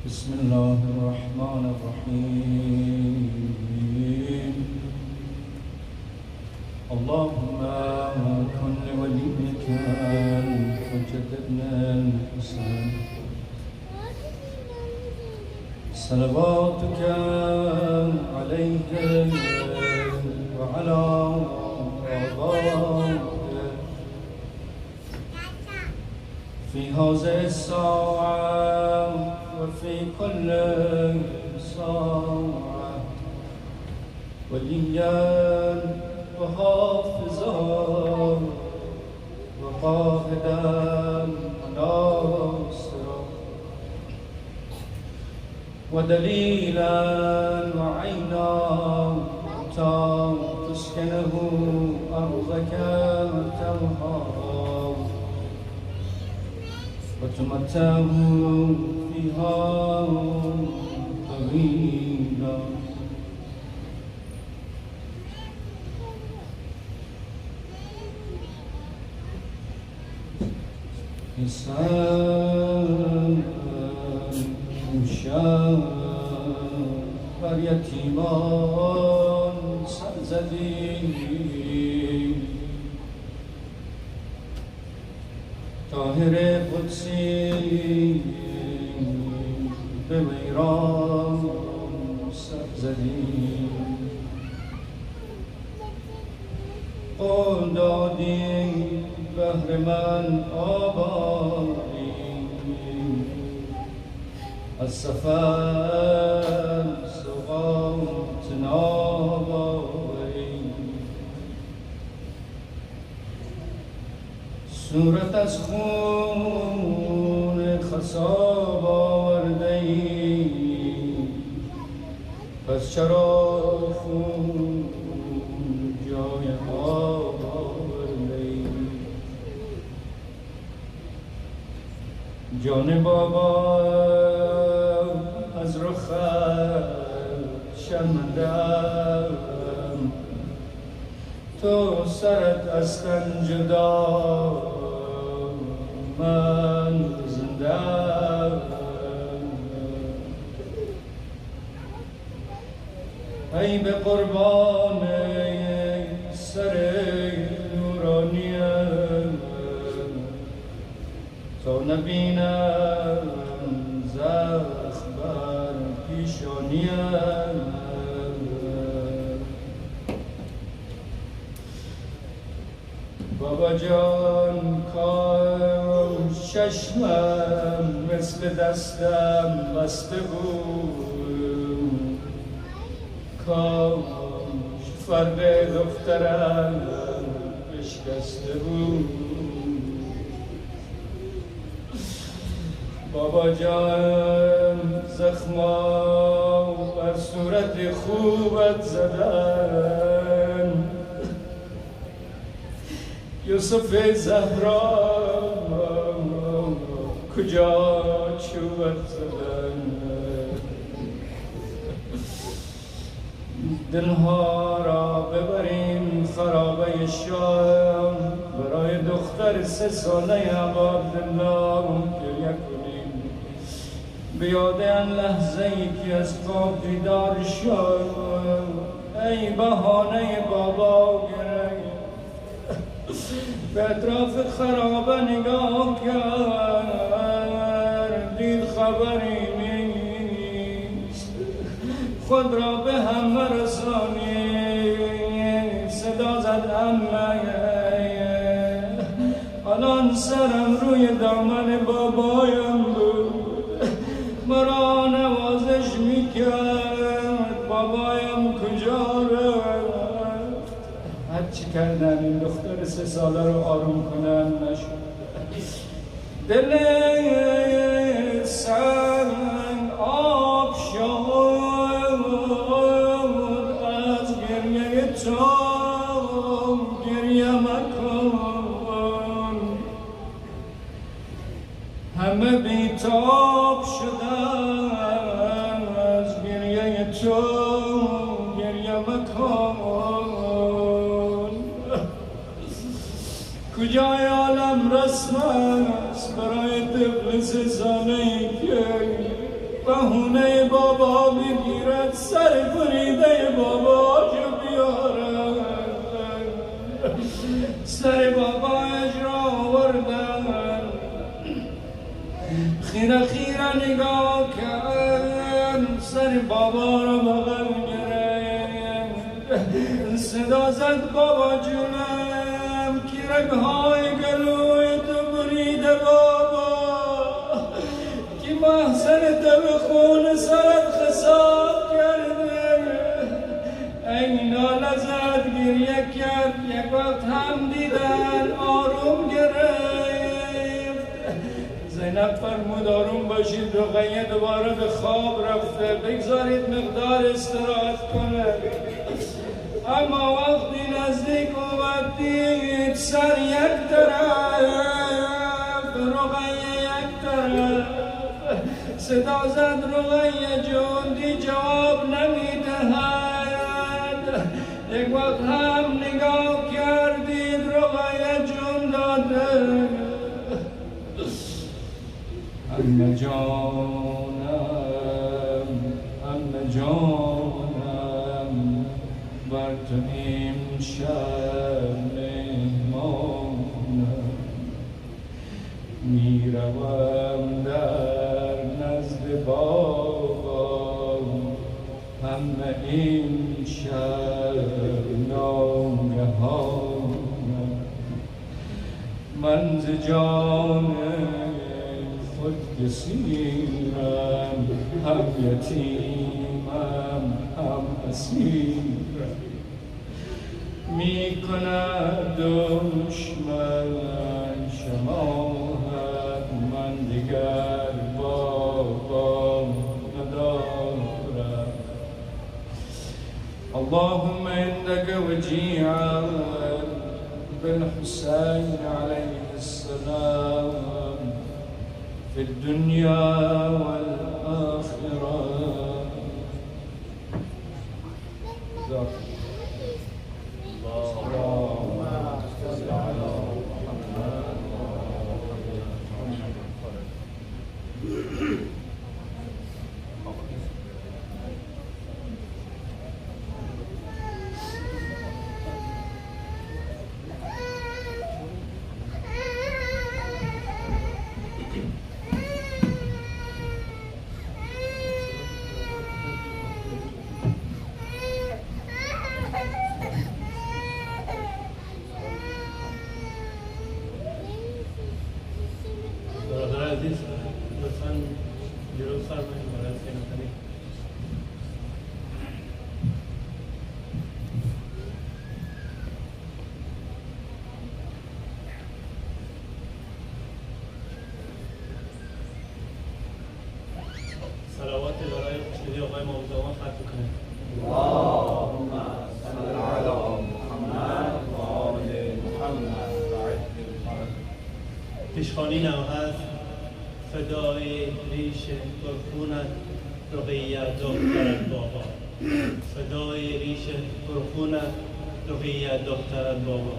بسم الله الرحمن الرحيم اللهم كن لوليك وجددنا الحسين صلواتك عليه وعلى آبائه في هذه الساعة وفي كل ساعة وليا وحافظا وقائدا وناصرا ودليلا وعينا حتى تسكنه أرضك توها وتمتعه فيها طويلا إنسان شاب يتيمان سرزدی طاهر قدسی به ویران سرزدی قول دادی بهر من آبادی از سفر سوقات ناباری صورت از خون خساب آورده‌ای پس چرا خون جای آب آورده‌ای جان بابا از رخت شرمندم، تو سرت از تن جدا، من زندم. ای به قربان سر نورانیم، تا نبینم زخم بر پیشانیم. بابا جان کاش چشمم مثل دستم بسته بود، کاش فرق دخترم بشکسته بود. بابا جان زخما بر صورت خوبت زدن، یوسف زهرا کجا چوبت زدن. دلها را ببریم خرابه شام، برای دختر 3 ساله ابا عبدالله گریه کنیم، به یاد آن لحظه ای که از خواب بیدار شد. ای بهانه بابا گریه، به اطراف خرابه نگاه کرد، دید خبری نیست، خود را به همه رسانید، صدا زد عمه، الان سرم روی دامن بابایم بود، مرا نوازش میکرد، بابایم کجا رفت. هرچی کردن این دختر 3 ساله رو آروم کنن نشد. دل سنگ آب شد از گریه تو، گریه مکن. همه بیتاب شدن از گریه تو، گریه مکن. کجای عالم رسم است برای طفل 3 ساله‌ای که بهونه بابا میگیرد سر بریده بابا جو بیارد. سر بابا اجرا آوردن، خیره خیره نگاه کرد، سر بابا رو بغل گرفت، صدا زد بابا جونم که رگهای گلوی تو بریده بابا، که محسن تو به خون سرت خساب کرده. این ناله زد گریه کرد، یک وقت هم دیدن آروم گرفت. زینب فرمود آروم باشید، رقیه دوباره به خواب رفته، بگذارید مقدار استراحت کنه. اما وقتی نزدیک اومد دید سر یک طرف، رقیه یک طرف. صدا زد رقیه جون، دی جواب نمیدهد. یک وقت هم نگاه کردید رقیه جون داده. امه جانم، امه جانم، بر تو امشب مهمانم. میروم در نزد بابا، همه امشب ناگهانم. من ز جان خود کسیرم، هم یتیمم هم اسیرم. می کند دشمن شماهد، من دیگر بابا ندارم. اللهم انك وجيعا بالحسين عليه السلام، في الدنيا والآخرة. اللهم صل على محمد. برادر عزیز لطفاً جلو فرمایید برای سینه. صلوات برای خوشنودی آقای موضوعان ختم کنید. اللهم صل علی محمد و آل محمد. پیشخوانی نو هست فدای ریش پرخونت رقیه دخترت بابا. فدای ریش پرخونت رقیه دخترت بابا.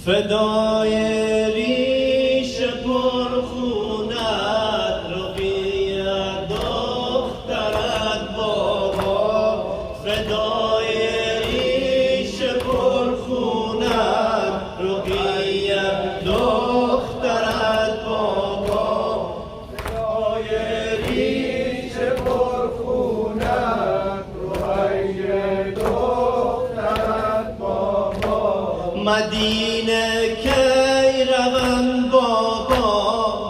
فدای ریش پرخونت رقیه دخترت بابا. فدای ریش پرخونت رقیه دخترت بابا. فدای ریش پرخونت رقیه دخترت بابا. مدینه کی روم بابا.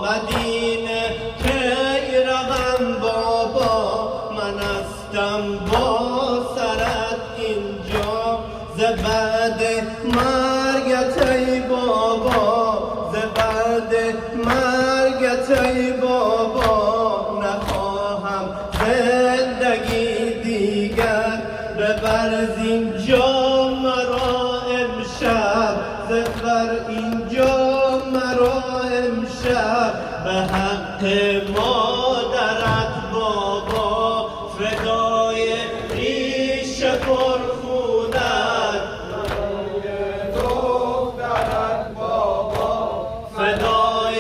مدینه کی روم بابا. من هستم با سرت اینجا ز بعد مرگت ای بابا. ز بعد مرگت ای بابا. نخواهم زندگی دیگر ببر اینجا مرا امشب. ببر اینجا مرا امشب به حق مادرت بابا. فدای ریش پرخونت دخترت بابا. فدای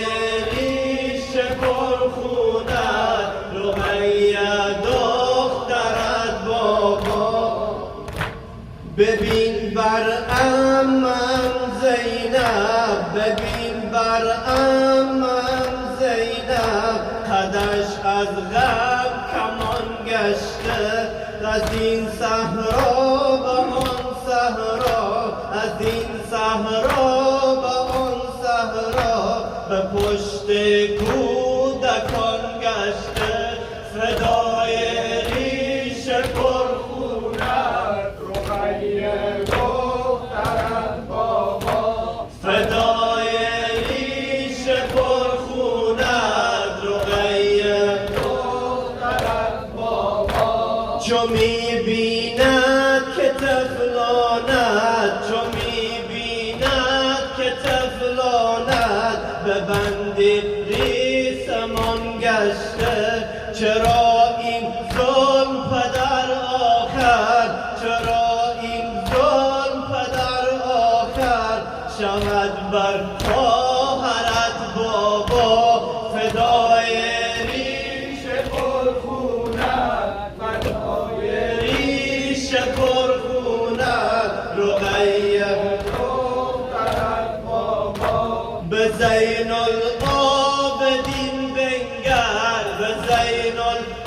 ریش پرخونت رقیه دخترت بابا. ببین بر عمم زینب. ببین بر عمم زینب. قدش از غم کمان گشته. از این صحرا به آن صحرا. از این صحرا به آن صحرا. به پشت کودکان گشته. فدای ریش پرخونت رقیه دخترت بابا. فدای ریش پرخونت رقیه دخترت بابا. چو می‌بیند که طفلانت. چو می‌بیند که طفلانت به بند ریسمان گشته. چرا این ظلم پدر آخر. چرا این ظلم پدر آخر شود بر خواهرت بابا. فدای ریش پرخونت. فدای ریش پرخونت رقیه دخترت بابا. به زین العابدین بنگر. به زین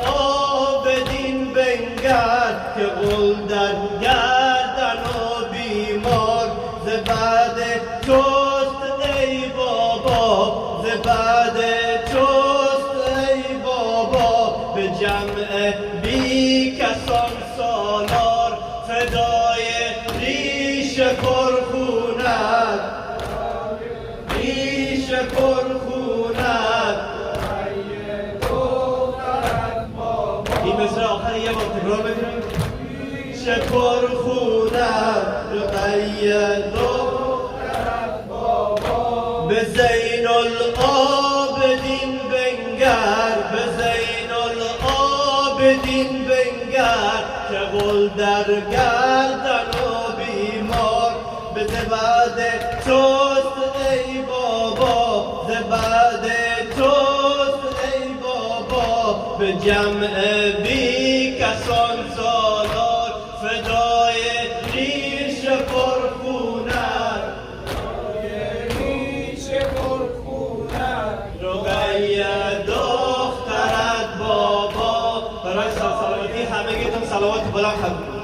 العابدین بنگر که غل در گردن و بیمار ز بعد توست ای بابا. ز بعد توست ای بابا. به جمع بی کسان سالار. فدای ریش پرخونت. ریش پرخونت این مثل آخر یه بار تکرار بکنیم. ریش پرخونت رقیه دخترت بابا. به زین العابدین بنگر، به زین العابدین بنگر که گل در گردن و بیمار به بعد توست ای بابا، به بعد توست ای بابا، به جمع بی کسان سالار فدای ریش پرخونت، رقیه دخترت بابا. برای سلامتی همگیتون صلوات بلند خواهد.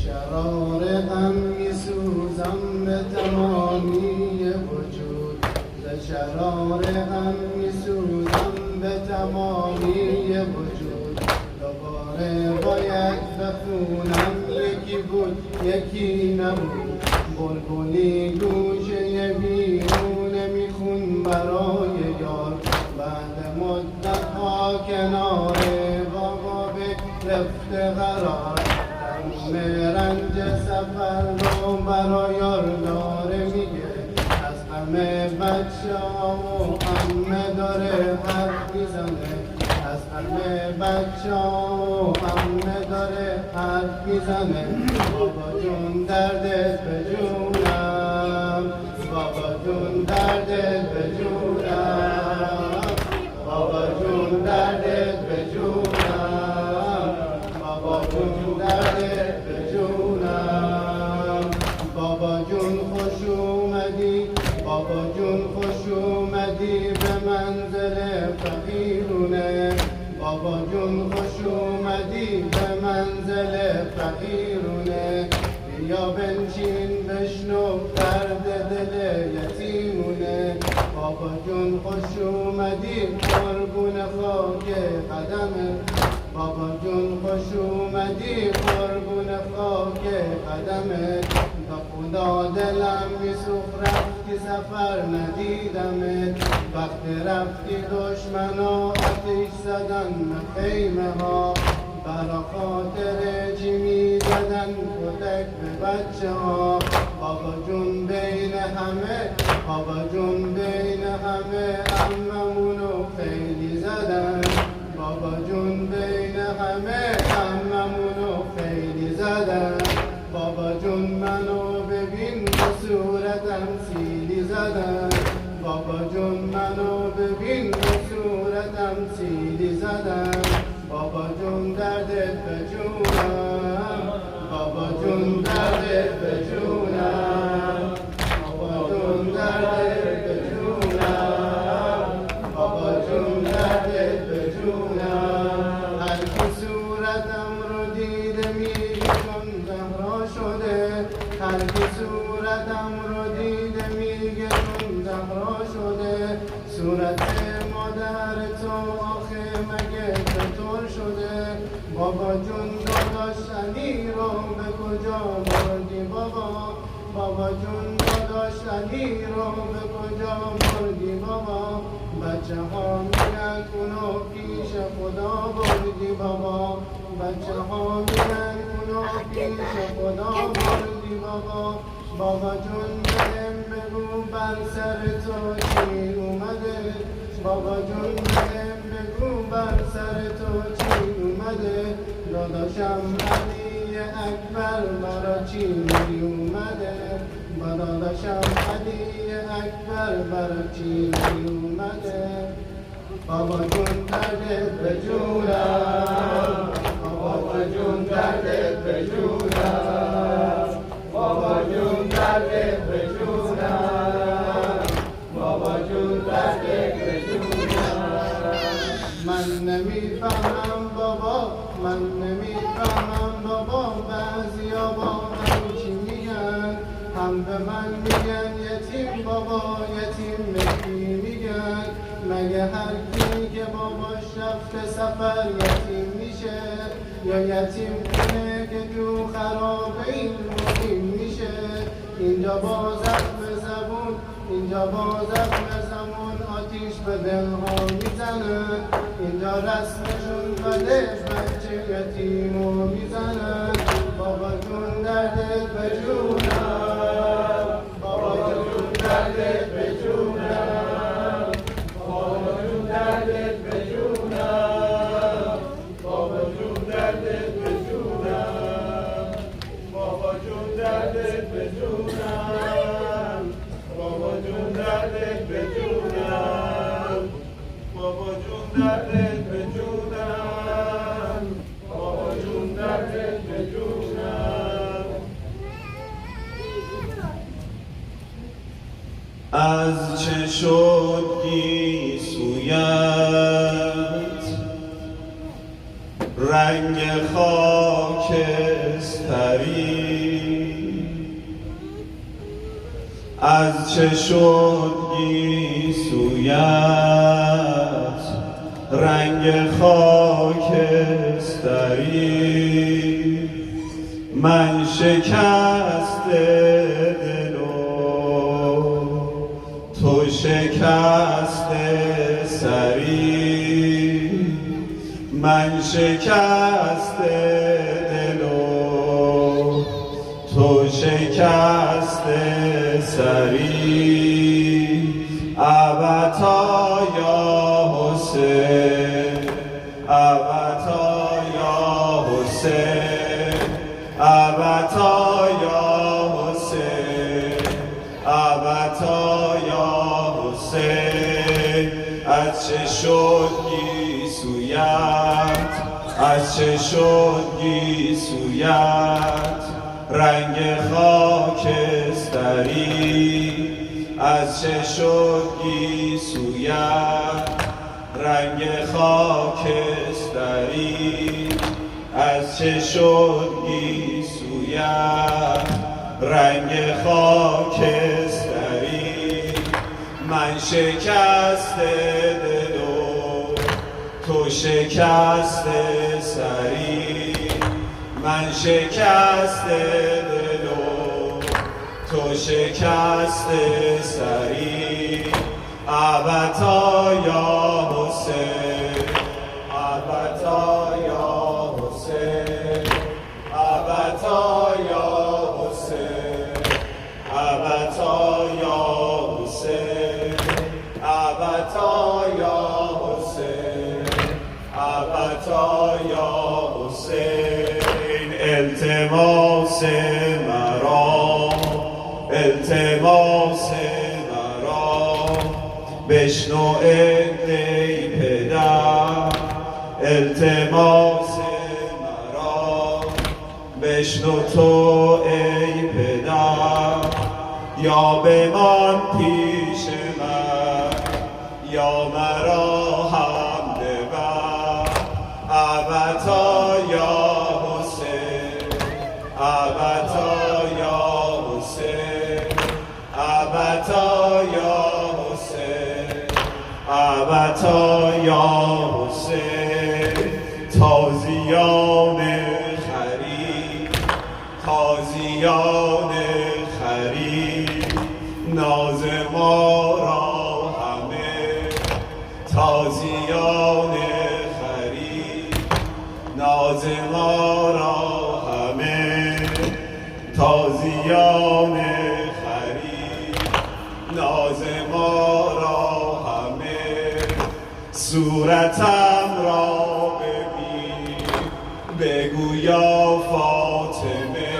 شرار غم میسوزم به تمامی وجود، ز شرار غم میسوزم به تمامی وجود. دوباره باید بخونم یکی بود یکی نبود، بلبلی گوشه بیرون میخون برای یار. بعد مدت ها کنار بابا گرفته قرار، رنج سفر رو برای یار داره میگه، از همه بچه ها و همه داره حرف میزنه، از همه بچه ها و همه داره حرف میزنه. بابا جون دردت به جونم، بابا جون دردت به جونم، بابا جون دردت به جونم، بابا جون دردت به جونم. بابا جون خوش اومدی، بابا جون خوش اومدی به منزل فقیرونه، بابا جون خوش اومدی به منزل فقیرونه. بیا بنشین بشنو درد دل یتیمونه، بابا جون خوش اومدی قربون خاک قدمت، بابا جون خوش اومدی قربون خاک قدمت. به خدا دلم میسوخت رفتی سفر ندیدمت، وقتی رفتی دشمنا آتش زدن به خیمه ها، برا خاطر چی میزدن کتک به بچه ها. بابا جون بین همه، بابا جون بین همه عممونو خیلی زدن، بابا جون بین همه عممونو خیلی زدن. بابا جون منو ببین به صورتم سیلی زدن، بابا جون منو ببین به صورتم سیلی زدن. بابا جون دردت به جونم، بابا جون دردت به جونم، بابا جون دردت به جونم، بابا جون دردت به جونم. هر کی صورتم رو دیده میگه چون زهرا شده، هر کی صورتم رو دیده میگه چون زهرا شده. صورت مادر تو آخه مگه چطور شده؟ بابا جون داداش علی رو به کجا بردی بابا؟ بابا جون داداش علی رو به کجا بردی بابا؟ بچه ها میگن اونو پیش خدا بردی بابا، بچه ها میگن اونو پیش خدا بردی بابا. بابا جون بهم بگو بر سر تو چی اومده، بابا جون بهم بگو بر سر تو چی اومده. داداشم علی اکبر برا چی اومده، داداشم علی اکبر برا چی اومده. بابا جون دردت به جونم، بابا جون دردت به جونم، بابا جون دردت به جونم، بابا جون دردت به جونم. من نمیفهمم بابا، من نمیفهمم بابا، بعضیا با هم چی میگن، هم به من میگن یتیم بابا، یتیم مکی میگن. مگه هر کی که باباش رفته سفر یتیم میشه، یا یتیم کنه که تو خرابه این مقیم میشه، اینجا با زخم زبون، اینجا با زخم زمان آتیش به دلها میزنن، اینجا رسمشون بده بچه یتیمو میزنن. بابا جون دردت به جونم، بابا جون دردت به جونم، بابا جون دردت به جونم، بابا جون دردت به جونم، بابا جون دردت به جونم، بابا جون دردت به جونم، بابا جون دردت به جونم، بابا جون دردت به جونم. از چه شد گیسویت رنگ خاکستری؟ از چه شد گیسویت رنگ خاکستری؟ من شکسته دل و تو شکسته سری. من شکسته دل و تو شکسته سری. ابتا یا حسین، ابتا یا حسین، ابتا یا حسین، ابتا یا حسین. از چه شد گیسویت، از چه شد گیسویت رنگ خاکستری؟ از چه شد گیسویت رنگ خاکستری؟ از چه شد گیسویت رنگ خاکستری؟ من شکسته دل و تو شکسته سری. من شکسته دل و تو شکسته سری. ابتا یا حسین، ابتا یا حسین، ابتا یا حسین، ابتا یا حسین، ابتا یا حسین، ابتا یا حسین. التماس مرا، التماس مرا بشنو ای پدر. التماس مرا بشنو تو ای پدر. یا بمان پیش من یا مرا هم ببر. ابتا یا حسین، ابتا یا حسین، ابتا یا حسین، ابتا یا حسین. تازیان خرید، تازیان خرید ناز ما را همه. تازیان خرید ناز ما را همه. تازیان خرید ناز ما را همه. صورتم را ببین بگو یا فاطمه.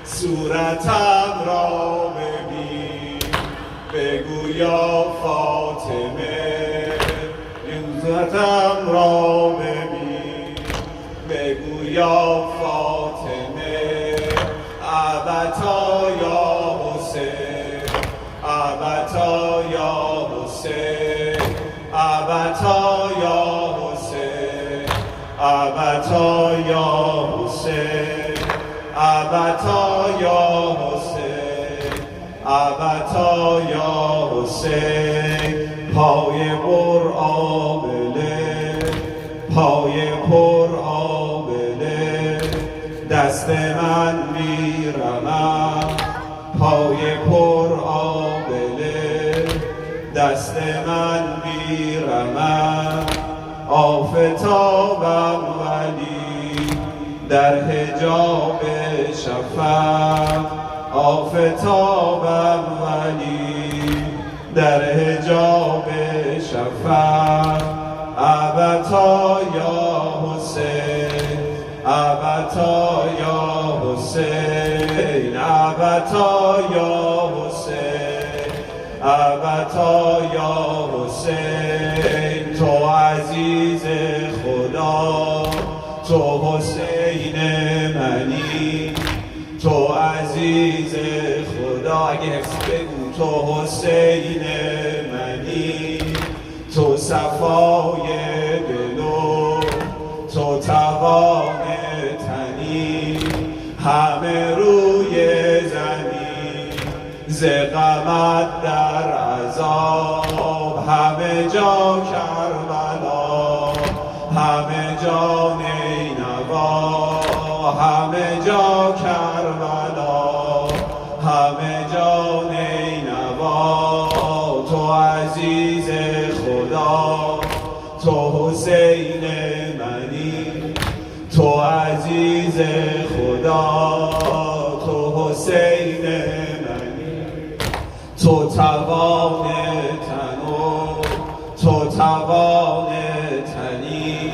صورتم را ببین بگو یا فاطمه. صورتم را ببین بگو یا فاطمه. ابتا یا حسین، ابتا یا حسین، ابتا یا حسین، ابتا یا حسین، ابتا یا حسین، ابتا یا حسین. پای پر آبله، پای پر آبله دست من میرمم. پای پر آبله دست من بیرمم آفتابم ولی در حجاب شفق آفتابم ولی در حجاب شفق ابتا یا حسین ابتا یا حسین ابتا یا حسین ابتا یا حسین تو عزیز خدا تو حسین منی تو عزیز خدا اگه حفظی بگو تو حسین منی تو صفای دلو تو توان تنی همه روی زمین ز غمت در عذاب همه جا کربلا همه جا نینوا همه جا کربلا همه جا نینوا تو عزیز خدا تو حسین منی تو عزیز خدا تو حسین منی تو توان تنو تو توان تنی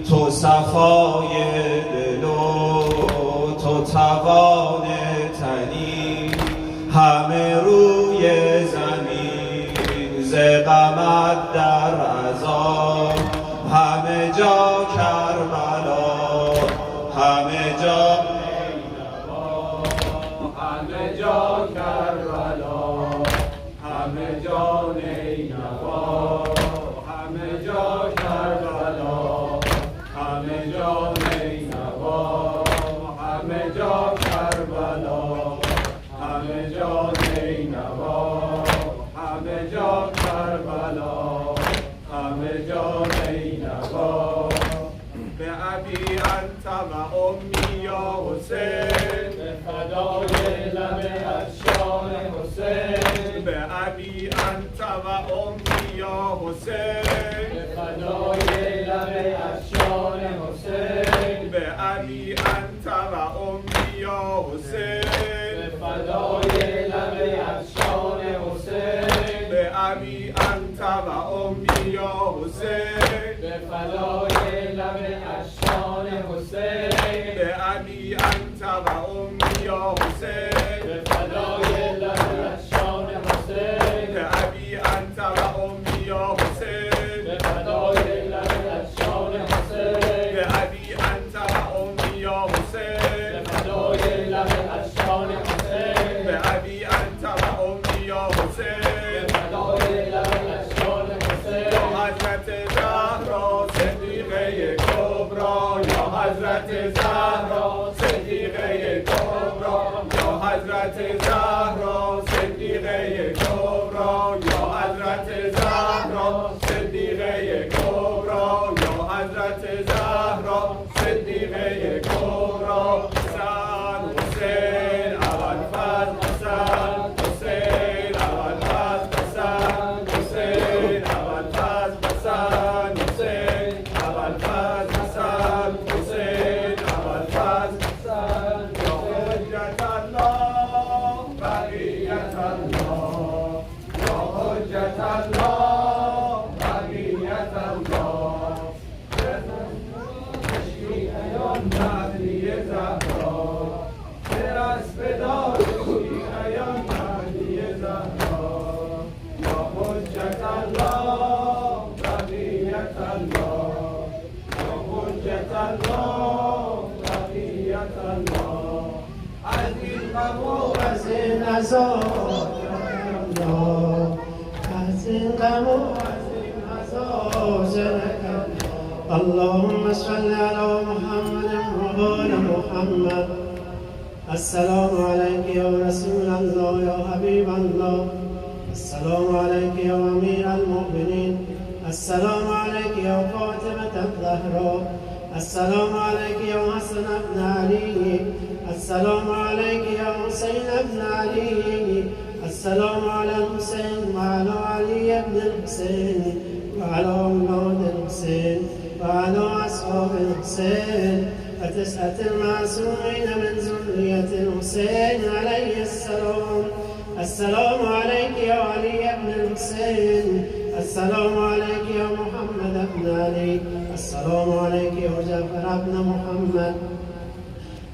تو صفای دلو تو توان تنی همه روی زمین ز غمت در عذاب همه جا کربلا همه جا همه جا کربلا همه جا نینوا همه جا کربلا همه جا نینوا همه جا کربلا همه جا نینوا همه جا کربلا همه جا نینوا به ابی انت و امی یا حسین به فدای لب اشیان حسین به ابی انت و امی یا حسین به فدای لب اشیان حسین به ابی انت و امی یا حسین به فدای لب اشیان حسین به ابی انت و امی یا حسین به فدای لب اشیان حسین به ابی انت و امی یا حسین به فدای لب اشیان حسین به ابی انت و امی یا حسین به فدای لب اشیان حسین به ابی انت و امی یا حسین به فدای لب اشیان حسین به ابی انت و امی یا حسین به فدای لب اشیان حسین یا حضرت زهرا صدیقه کبرا یا حضرت زهرا صدیقه کبرا یا حضرت زهرا صدیقه کبرا یا حضرت زهرا صدیقه کبرا یا حضرت زهرا صدیقه کبرا حسن حسین ابوالفضل حسن حسین ابوالفضل حسن حسین ابوالفضل حسن حسین ابوالفضل حسن حسین ابوالفضل حسن یا حجت الله بقیت الله یا حجت الله بقیت الله شیعیان مهدی زهرا برس بدار شیعیان مهدی زهرا یا حجت الله بقیت الله یا حجت الله بقیت الله از این غم و از این عذاب از این غم و از این عذاب اللهم صل على محمد وآل محمد السلام عليك يا رسول الله يا حبيب الله السلام عليك يا أمير المؤمنين السلام عليك يا فاطمة الزهراء السلام عليك يا حسن بن علي السلام عليك يا حسين بن علي. السلام على الحسين وعلى علي بن الحسين وعلى أولاد الحسين وعلى أصحاب الحسين وتسعة المعصومين من ذرية الحسين عليه السلام. السلام عليك يا علي بن الحسين. السلام عليك يا محمد بن علي. السلام عليك يا جعفر بن محمد.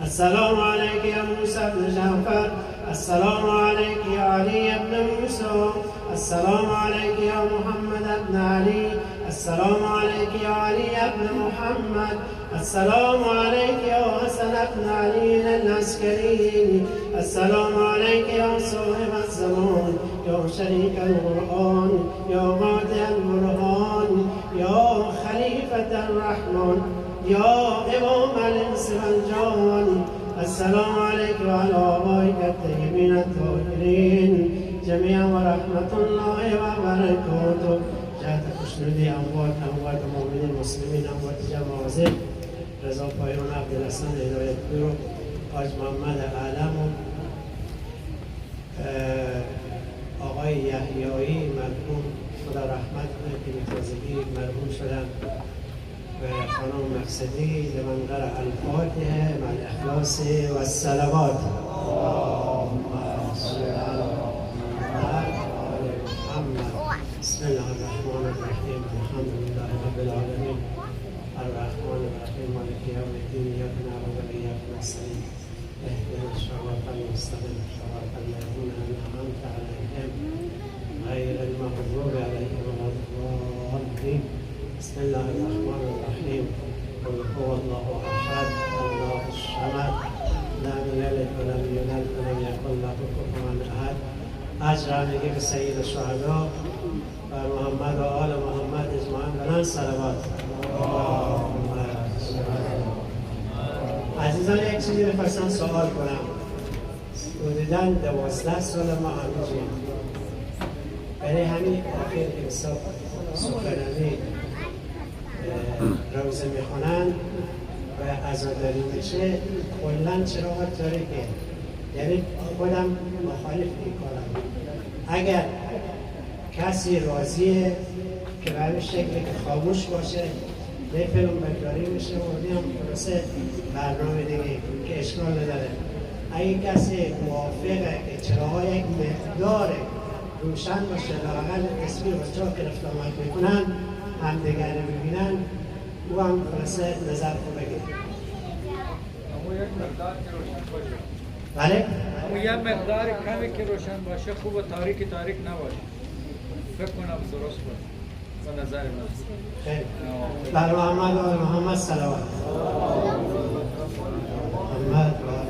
السلام عليك يا موسى بن جعفر. السلام عليك يا علي بن موسى. السلام عليك يا محمد بن علي. السلام عليك يا علي بن محمد. السلام عليك يا حسن بن علي العسكري. السلام عليك يا صاحب الزمان يا شريك القرآن يا غادي البرهان يا خليفة الرحمن يا إمام الإنس والجان. السلام عليك وعلى آبائك الطيبين الطاهرين جميعا ورحمة الله وبركاته. جهت خوشنودی اموات مؤمنین مسلمین اموات جماعت رضا پایان عبدالحسن هدایت پور و حاج محمد علم و آقای یحیایی مرحوم خدا رحمت کنه که به تازگی مرحوم شدن و خانم مقصدی لمنظر الفاتحه مع الاخلاص و الصلوات. اللهم صل علی محمد. بسم الله الرحمن الرحیم. الحمد لله رب العالمین الرحمن الرحیم مالک یوم الدین ایاک نعبد و ایاک نستعین اهدنا الصراط المستقیم صراط الذین انعمت علیهم غیر المغضوب علیهم ولا الضالین. بسم الله الرحمن الرحیم. قل هو الله احد الله الصمد لم یلد ولم یولد ولم یکن له کفوا احد. اجر میگه به سید الشهدا و محمد و آل محمد اجمعین بلند صلوات. عزیزان یک چیزی بخواستم سوال کنم. حدوداً 12 سال ما همینجوریم برای همین آخر که سخنرانی روزه میخونن و عزاداری میشه کلا چراغ تاریکه. یعنی خودم مخالف این کارم. اگر کسی راضیه که به همین شکلی که خاموش باشه به فیلم برداری میشه و هم پروسه برنامه دیگه که اشکال نداره. اگه کسی موافقه که چراغ یک مقدار روشن باشه لااقل تصویر و چراغ گرفت آمد میکنن هم دیگر ببینن او هم پروسه نظر رو بگیر. اما یک مقدار که روشن باشه. بله؟ اما یک مقدار کمی که روشن باشه خوب و تاریک نباشه. فکر کنم درست باشه. به نظر من. خیلی. بر محمد و آل محمد صلوات. محمد و آل